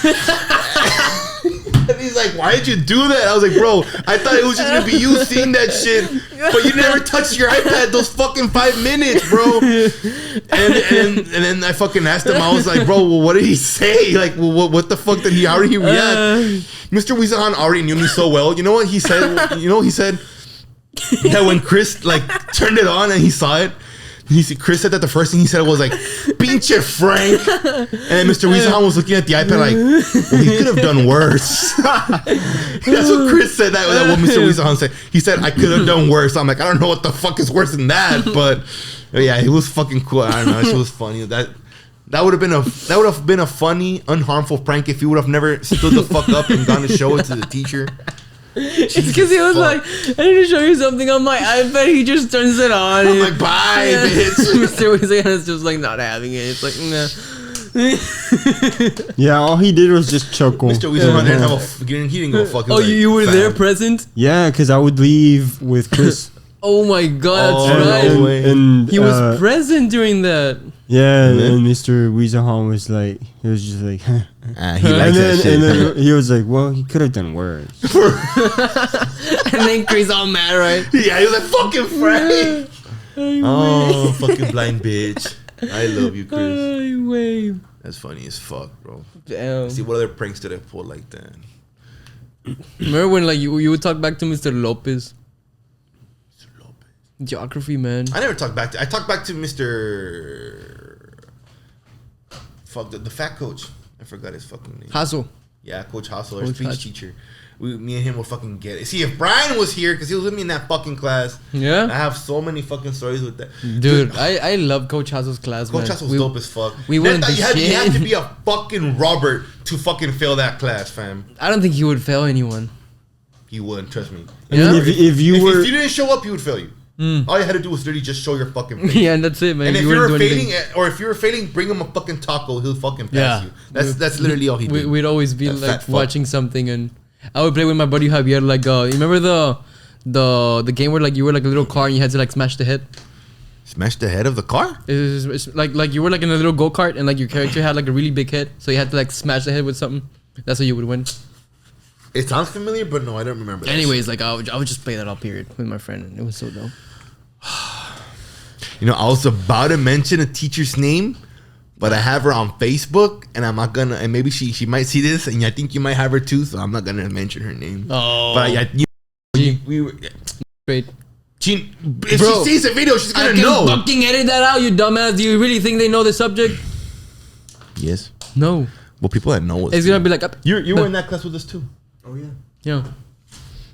And he's like, why did you do that? I was like, bro, I thought it was just gonna be you seeing that shit, but you never touched your iPad those fucking 5 minutes, bro. And then I fucking asked him, I was like, bro, well, what did he say? Like, well, what the fuck did he? How did he react? Mr. Weezahan already knew me so well. You know what he said? He said that when Chris like turned it on and he saw it. Chris said that the first thing he said was like, "Pinche Frank," and then Mr. Weezahan was looking at the iPad like, "Well, he could have done worse." That's what Chris said. That what Mr. Weezahan said. He said, "I could have done worse." I'm like, I don't know what the fuck is worse than that, but yeah, it was fucking cool. I don't know, it was funny. That would have been a funny, unharmful prank if he would have never stood the fuck up and gone to show it to the teacher. It's because he was like, I need to show you something on my iPad. He just turns it on. I'm like, bye, bitch. Mr. Weezahan is just like not having it. It's like, nah. Yeah, all he did was just chuckle. Mr. Weezahan he didn't go fucking. Oh, you were there present? Yeah, because I would leave with Chris. Oh my god, that's right. No and he was present during that. Yeah, and Mr. Weezahan was like, he was just like, he likes that shit. And then he was like, well, he could have done worse. And then Chris all mad, right? Yeah, he was like, fucking Frank. Oh, fucking blind bitch. I love you, Chris. Wave. That's funny as fuck, bro. Damn. See, what other pranks did I pull like that? Remember when like you would talk back to Mr. Lopez? Geography, man. I never talked back to. I talked back to Mr. Fuck the fat coach. I forgot his fucking name. Hassel. Yeah, Coach Hassel, our speech teacher. Me and him will fucking get it. See, if Brian was here, because he was with me in that fucking class. Yeah. I have so many fucking stories with that. Dude, I love Coach Hassel's class, Coach man. Hassel's dope as fuck. We wouldn't be you shit. had to be a fucking Robert to fucking fail that class, fam. I don't think he would fail anyone. He wouldn't, trust me. Yeah? If you didn't show up, he would fail you. All you had to do was literally just show your fucking face. Yeah, and that's it, man. And if you were failing, bring him a fucking taco. He'll fucking pass you. That's literally all he did. We'd always be That like fat fuck. watching something and I would play with my buddy Javier. Like, you remember the game where like you were like a little car and you had to like smash the head. Smash the head of the car? It's like you were like in a little go kart and like your character had like a really big head, so you had to like smash the head with something. That's how you would win. It sounds familiar, but no, I don't remember. Anyways, like I would just play that all period with my friend, and it was so dope. You know, I was about to mention a teacher's name, but I have her on Facebook, and I'm not gonna. And maybe she might see this, and I think you might have her too, so I'm not gonna mention her name. Oh, but we were great. If she sees the video, she's gonna know. Fucking edit that out, you dumbass. Do you really think they know the subject? Yes. No. Well, people that know it's gonna be like you were in that class with us too. Oh yeah. Yeah.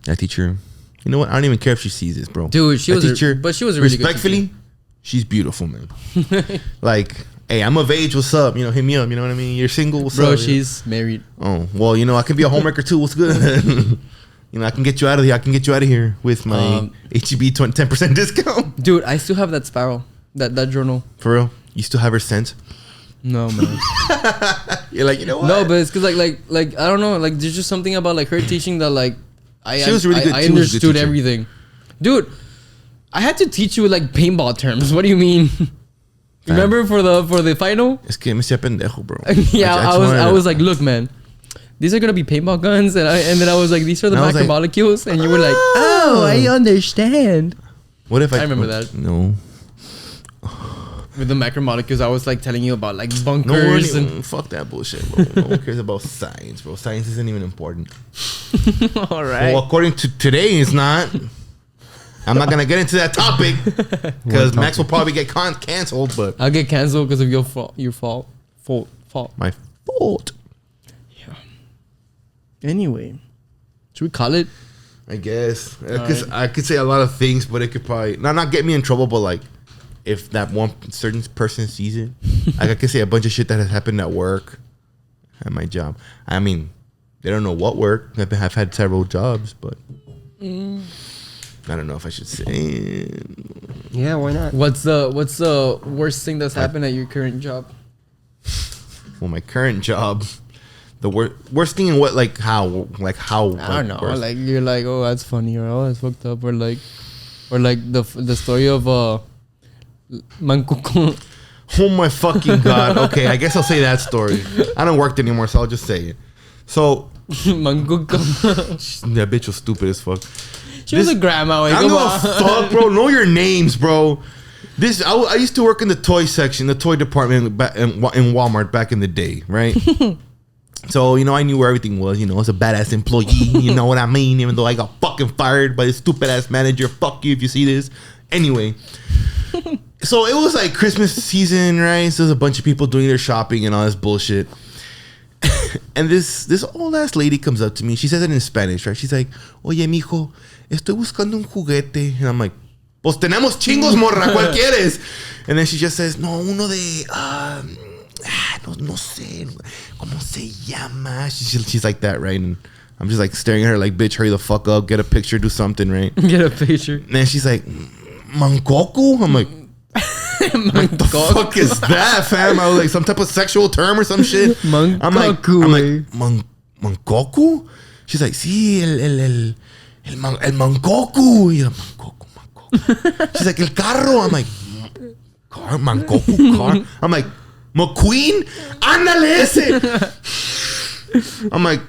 That teacher. You know what? I don't even care if she sees this, bro. Dude, she that was teacher. But she was a really respectfully, good teacher. She's beautiful, man. Like, hey, I'm of age. What's up? You know, hit me up. You know what I mean? You're single. What's up? Bro, she's married. Oh, well, you know, I can be a homewrecker too. What's good? You know, I can get you out of here. I can get you out of here with my HEB 10% discount. Dude, I still have that spiral, that journal. For real? You still have her scent? No, man. You're like, you know what? No, but it's because like I don't know, like there's just something about like her teaching that like She was really good. I She was a good understood teacher. everything, dude. I had to teach you like paintball terms. What do you mean? Remember for the final? Es que me sea pendejo, bro. Yeah, just I wanted was to- like, look, man, these are gonna be paintball guns, and then I was like, these are the And I was like, macromolecules, and you were like, oh, I understand. What if I remember that. No. With the macromolecules, I was like telling you about like No bunkers one and even, fuck that bullshit, bro. No one cares about science, bro. Science isn't even important. all right. Well, according to today, it's not. I'm not gonna get into that topic because Max will probably get canceled. But I'll get canceled because of your fault. my fault, Anyway, should we call it? I guess. Because I could say a lot of things, but it could probably not get me in trouble. But like, if that one certain person sees it, like I could say a bunch of shit that has happened at work, at my job. I mean, they don't know what work. I've had several jobs, but I don't know if I should say. Yeah, why not? What's the worst thing that's happened at your current job? Well, my current job, the worst thing in what, like how. I don't know. Like you're like, oh, that's funny, or oh, that's fucked up, or like the story of Mancuco. Oh my fucking god. Okay, I guess I'll say that story. I don't work anymore, so I'll just say it. So Mancuco. that bitch was stupid as fuck. She was a grandma. I don't give a fuck, bro. Know your names, bro. I used to work in the toy section, the toy department in Walmart back in the day, right? So, you know, I knew where everything was. You know, I was a badass employee. You know what I mean? Even though I got fucking fired by this stupid ass manager. Fuck you if you see this. Anyway. So it was like Christmas season, right? So there's a bunch of people doing their shopping and all this bullshit. And this old ass lady comes up to me. She says it in Spanish, right? She's like, oye, mijo, estoy buscando un juguete. And I'm like, pues tenemos chingos, morra. ¿Cuál quieres? And then she just says, no, uno de... no sé, ¿cómo se llama? She's like that, right? And I'm just like staring at her like, bitch, hurry the fuck up. Get a picture, do something, right? Get a picture. And then she's like, Mancoco? I'm like, what the fuck is that, fam? I was like, some type of sexual term or some shit. I'm like, Mancoco? She's like, sí, el Mancoco. Y yo, Mancoco. She's like, el carro. I'm like, car, Mancoco, car. I'm like, McQueen, ándale ese. I'm like,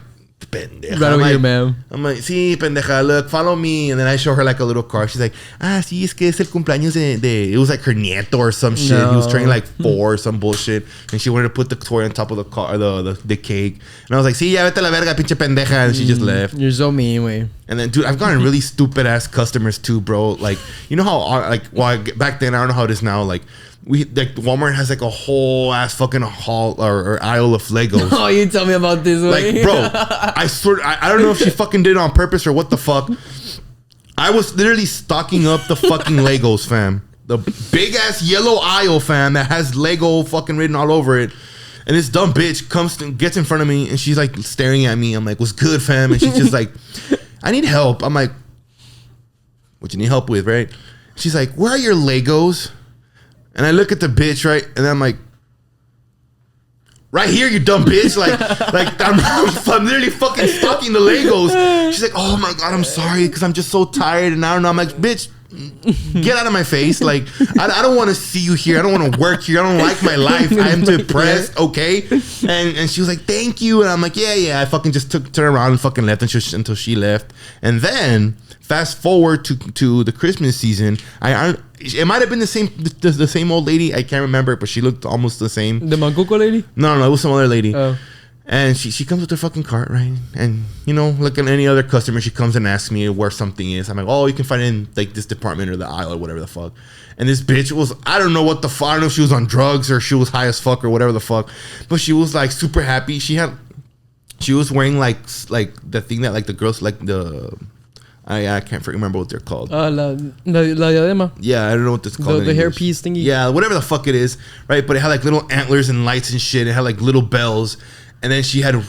pendeja. Right over here, ma'am. I'm like, sí, pendeja, look, follow me. And then I show her like a little car. She's like, sí, es que es el cumpleaños de it was like her nieto or some shit. No. He was turning like 4 or some bullshit. And she wanted to put the toy on top of the car, the cake. And I was like, sí, ya vete a la verga, pinche pendeja. And she just left. You're so mean, way. And then, dude, I've gotten really stupid ass customers too, bro. Like, you know how, like, back then, I don't know how it is now. Like, Walmart has like a whole ass fucking hall or aisle of Legos. Oh, you tell me about this, way. Like, bro, I swear, I don't know if she fucking did it on purpose or what the fuck. I was literally stocking up the fucking Legos, fam. The big ass yellow aisle, fam, that has Lego fucking written all over it. And this dumb bitch gets in front of me and she's like staring at me. I'm like, what's good, fam? And she's just like, I need help. I'm like, what you need help with, right? She's like, where are your Legos? And I look at the bitch, right? And I'm like, right here, you dumb bitch. Like I'm literally fucking stalking the Legos. She's like, oh my God, I'm sorry because I'm just so tired and I don't know. I'm like, bitch, get out of my face. Like, I don't want to see you here. I don't want to work here. I don't like my life. I'm depressed. Okay. And she was like, thank you. And I'm like, yeah. I fucking just turned around and fucking left until she left. And then fast forward to the Christmas season. It might have been the same old lady. I can't remember, but she looked almost the same. The Mancuco lady? No, it was some other lady. Oh. And she comes with her fucking cart, right? And, you know, like any other customer, she comes and asks me where something is. I'm like, oh, you can find it in, like, this department or the aisle or whatever the fuck. And this bitch was, I don't know what the fuck. I don't know if she was on drugs or she was high as fuck or whatever the fuck. But she was, like, super happy. She was wearing, like the thing that, like, the girls, like, I can't remember what they're called. La diadema. Yeah, I don't know what this called. The hairpiece thingy. Yeah, whatever the fuck it is, right? But it had, like, little antlers and lights and shit. It had, like, little bells. And then she had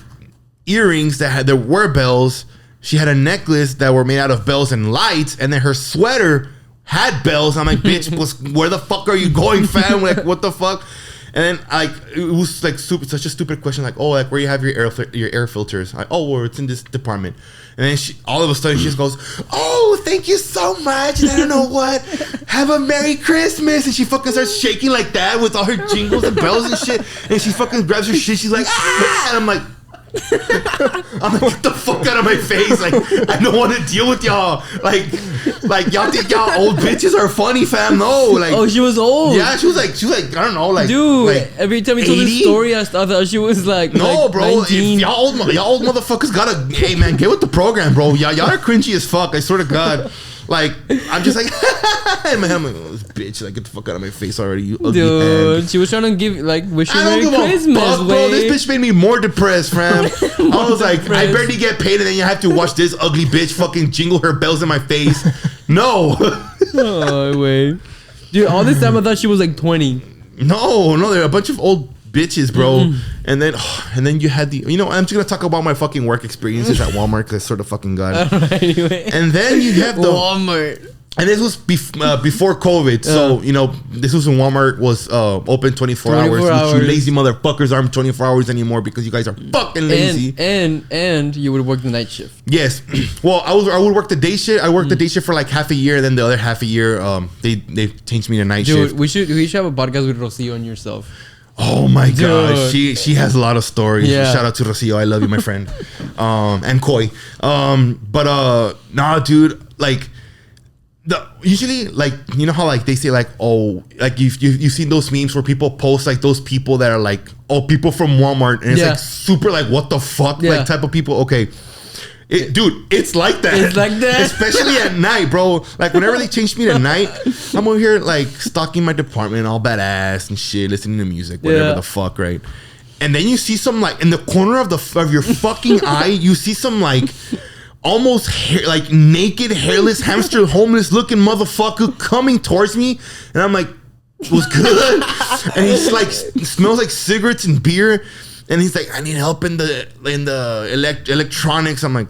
earrings there were bells. She had a necklace that were made out of bells and lights. And then her sweater had bells. I'm like, bitch, where the fuck are you going, fam? Like, what the fuck? And then, like, it was like such a stupid question. Like, oh, like, where you have your air filters? Like, oh, well, it's in this department. And then all of a sudden she just goes, oh, thank you so much. And I don't know what. Have a Merry Christmas. And she fucking starts shaking like that with all her jingles and bells and shit. And she fucking grabs her shit. She's like, ah. And I'm like, get the fuck out of my face. Like, I don't want to deal with y'all. Like y'all think y'all old bitches are funny, fam. No. Like, oh, she was old. Yeah, she was like, I don't know, like, dude, like every time you told this story, I thought she was like, no, like bro. 19. If y'all old motherfuckers gotta, hey man, get with the program, bro. Y'all are cringy as fuck. I swear to God. Like, I'm just like, I'm like, oh, this bitch, like, get the fuck out of my face already, you ugly dude, head. she was trying to wish you I Merry don't give Christmas, a fuck, bro. This bitch made me more depressed, fam. I was like, I barely get paid, and then you have to watch this ugly bitch fucking jingle her bells in my face. No. Oh, wait. Dude, all this time I thought she was like 20. No, they're a bunch of old bitches, bro. And then you had I'm just gonna talk about my fucking work experiences at Walmart because I sort of fucking got it. Anyway. And then you have the Walmart. And this was before COVID, so this was when Walmart was open 24 hours. You lazy motherfuckers aren't 24 hours anymore because you guys are fucking lazy. And you would work the night shift. Yes, well, I would work the day shift. I worked the day shift for like half a year, and then the other half a year, they changed me to night shift. Dude, we should have a podcast with Rocio and yourself. Oh my gosh, she has a lot of stories. Yeah. Shout out to Rocio, I love you, my friend. And Koi. Nah, dude, like. Usually, like, you know how, like, they say, like, oh, like, you've seen those memes where people post, like, those people that are, like, oh, people from Walmart, and it's, like, super, like, what the fuck, like, type of people. Okay. Dude, it's like that. It's like that. Especially at night, bro. Like, whenever they change me to night, I'm over here, like, stalking my department, all badass and shit, listening to music, whatever the fuck, right? And then you see some, like, in the corner of your fucking eye, you see some, like, almost like naked, hairless, hamster, homeless looking motherfucker coming towards me, and I'm like, "What's good?" And he's like, smells like cigarettes and beer, and he's like, "I need help in the electronics." I'm like,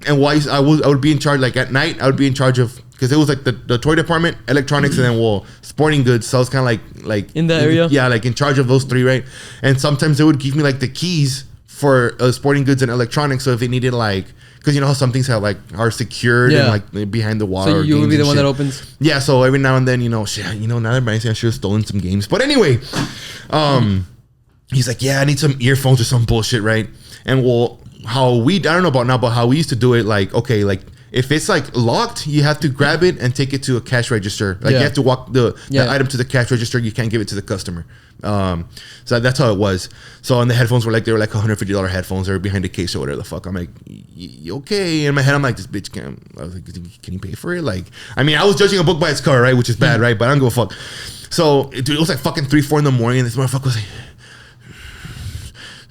and why? I would be in charge. Like at night, I would be in charge of, because it was like the toy department, electronics, and then sporting goods. So I was kind of like in that area. Yeah, like in charge of those three, right? And sometimes they would give me like the keys for sporting goods and electronics. So if they needed like, because you know how some things are secured and like behind the wall. So you would be the one that opens. Yeah. So every now and then, now that I say I should have stolen some games. But anyway, he's like, yeah, I need some earphones or some bullshit, right? And I don't know about now, but how we used to do it, like, okay, like if it's like locked, you have to grab it and take it to a cash register. Like you have to walk the item to the cash register. You can't give it to the customer. So that's how it was. So on the headphones they were like $150 headphones. They were behind the case or whatever the fuck. I'm like, okay. In my head, I'm like, this bitch I was like, can you pay for it? Like, I mean, I was judging a book by its cover, right? Which is bad, right? But I don't give a fuck. So dude, it was like fucking 3-4 in the morning, and this motherfucker was like,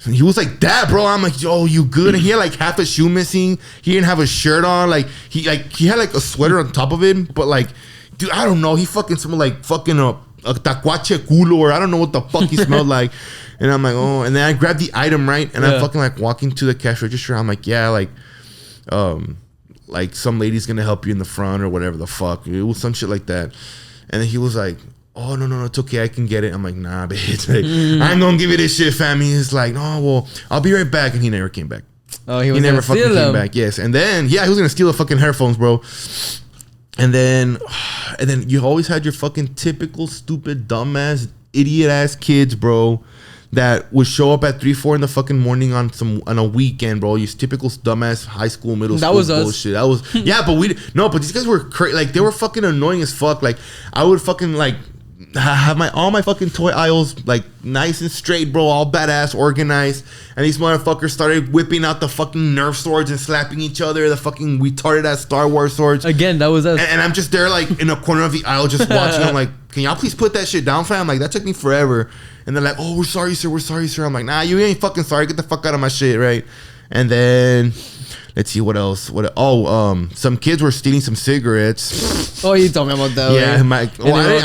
he was like that, bro. I'm like, yo, you good? And he had like half a shoe missing. He didn't have a shirt on. Like he had like a sweater on top of him. But like, dude, I don't know. He fucking smelled like fucking a tacuache culo, or I don't know what the fuck he smelled like. And I'm like, oh. And then I grabbed the item, right? And I'm fucking like walking to the cash register. I'm like, yeah, like some lady's gonna help you in the front or whatever the fuck. It was some shit like that. And then he was like, oh, no, it's okay. I can get it. I'm like, nah, bitch. Like, I ain't going to give you this shit, fam. He's like, no, well, I'll be right back. And he never came back. Oh, he never fucking came back. Yes. And then, he was going to steal the fucking headphones, bro. And then you always had your fucking typical stupid, dumbass, idiot-ass kids, bro, that would show up at 3-4 in the fucking morning on a weekend, bro. You typical dumbass high school, middle school bullshit. That was but these guys were crazy. Like, they were fucking annoying as fuck. Like, I would fucking like have all my fucking toy aisles like nice and straight, bro, all badass, organized. And these motherfuckers started whipping out the fucking Nerf swords and slapping each other, the fucking retarded ass Star Wars swords. Again, that was us. And I'm just there like in a corner of the aisle just watching. I'm like, can y'all please put that shit down, fam? Like, that took me forever. And they're like, oh, we're sorry, sir. I'm like, nah, you ain't fucking sorry. Get the fuck out of my shit, right? And then, let's see, what else? Some kids were stealing some cigarettes. Oh, you told me about that. Yeah,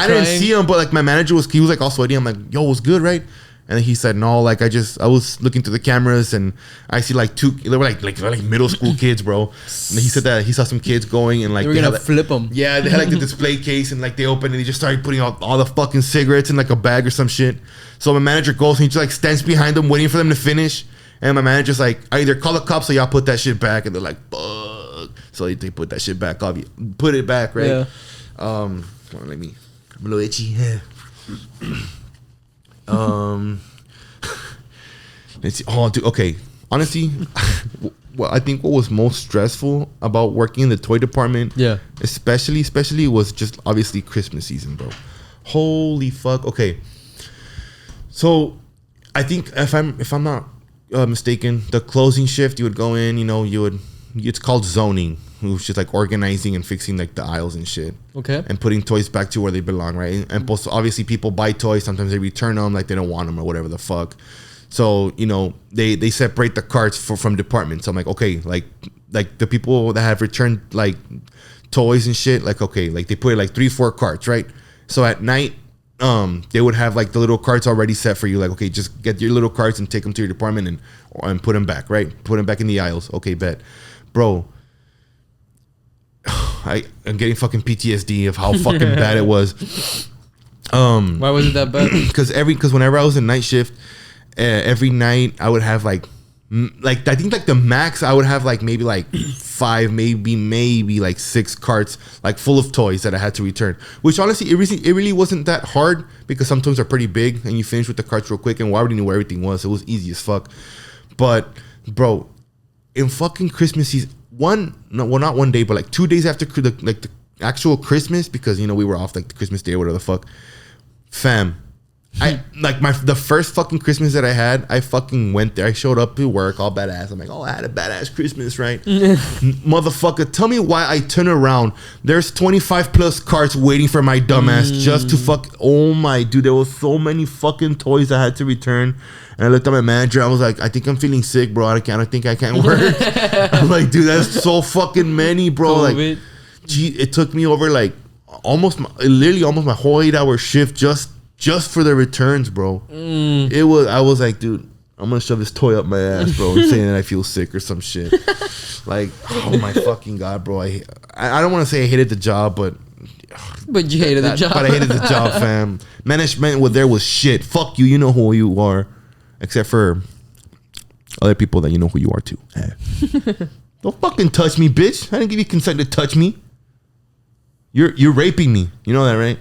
I didn't see him, but like my manager he was like all sweaty. I'm like, yo, what's good, right? And then he said, no, like I was looking through the cameras and I see like they were like middle school kids, bro. And he said that he saw some kids going and like they were gonna flip them. Yeah, they had like the display case and like they opened and they just started putting out all the fucking cigarettes in like a bag or some shit. So my manager goes and he just like stands behind them waiting for them to finish. And my manager's like, I either call the cops or y'all put that shit back. And they're like, fuck. So they put that shit back. Put it back, right? Yeah. I'm a little itchy. Let's see. Oh, dude. Okay. Honestly, well, I think what was most stressful about working in the toy department, especially was just obviously Christmas season, bro. Holy fuck. Okay. So I think if I'm not mistaken, the closing shift, you would go in, it's called zoning, which is just like organizing and fixing like the aisles and shit. Okay. And putting toys back to where they belong, right? And obviously people buy toys, sometimes they return them, like they don't want them or whatever the fuck. So, they separate the carts from departments. So I'm like, okay, like the people that have returned like toys and shit, like, okay, like they put like 3-4 carts, right? So at night, they would have like the little carts already set for you. Like, okay, just get your little carts and take them to your department and put them back, right? Put them back in the aisles. Okay, bet. Bro, I'm getting fucking PTSD of how fucking bad it was. Why was it that bad? Because whenever I was in night shift, every night I would have like I think like the max I would have like maybe like 5, maybe like 6 carts like full of toys that I had to return. Which honestly, it really wasn't that hard because some toys are pretty big and you finish with the carts real quick and we already knew where everything was. It was easy as fuck. But bro, in fucking Christmas season, not one day, but like 2 days after the actual Christmas, because we were off like the Christmas day or whatever the fuck, fam. I like the first fucking Christmas that I had, I fucking went there. I showed up to work all badass. I'm like, oh, I had a badass Christmas, right? Motherfucker, tell me why I turn around. There's 25 plus carts waiting for my dumbass just to fuck. Oh my dude, there was so many fucking toys I had to return. And I looked at my manager. I was like, I think I'm feeling sick, bro. I think I can't work. I'm like, dude, that's so fucking many, bro. COVID. Like, gee, it took me over like literally almost my whole 8-hour shift just for the returns, bro. I was like, dude, I'm gonna shove this toy up my ass, bro, and saying that I feel sick or some shit. Like, oh my fucking god, bro. I don't want to say I hated the job, but you hated the job. But I hated the job, fam. Management was shit. Fuck you. You know who you are, except for other people that you know who you are too. Don't fucking touch me, bitch. I didn't give you consent to touch me. You're raping me. You know that, right?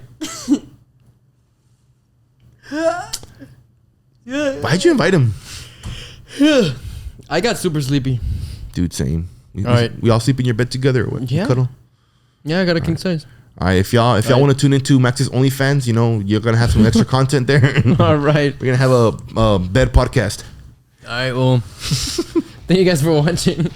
Why'd you invite him? I got super sleepy. Dude, same. We all sleep in your bed together or what? Yeah. Cuddle? Yeah, I got a king size. All right, if y'all want to tune into Max's OnlyFans, you're gonna have some extra content there. All right, we're gonna have a bed podcast. All right, well, thank you guys for watching.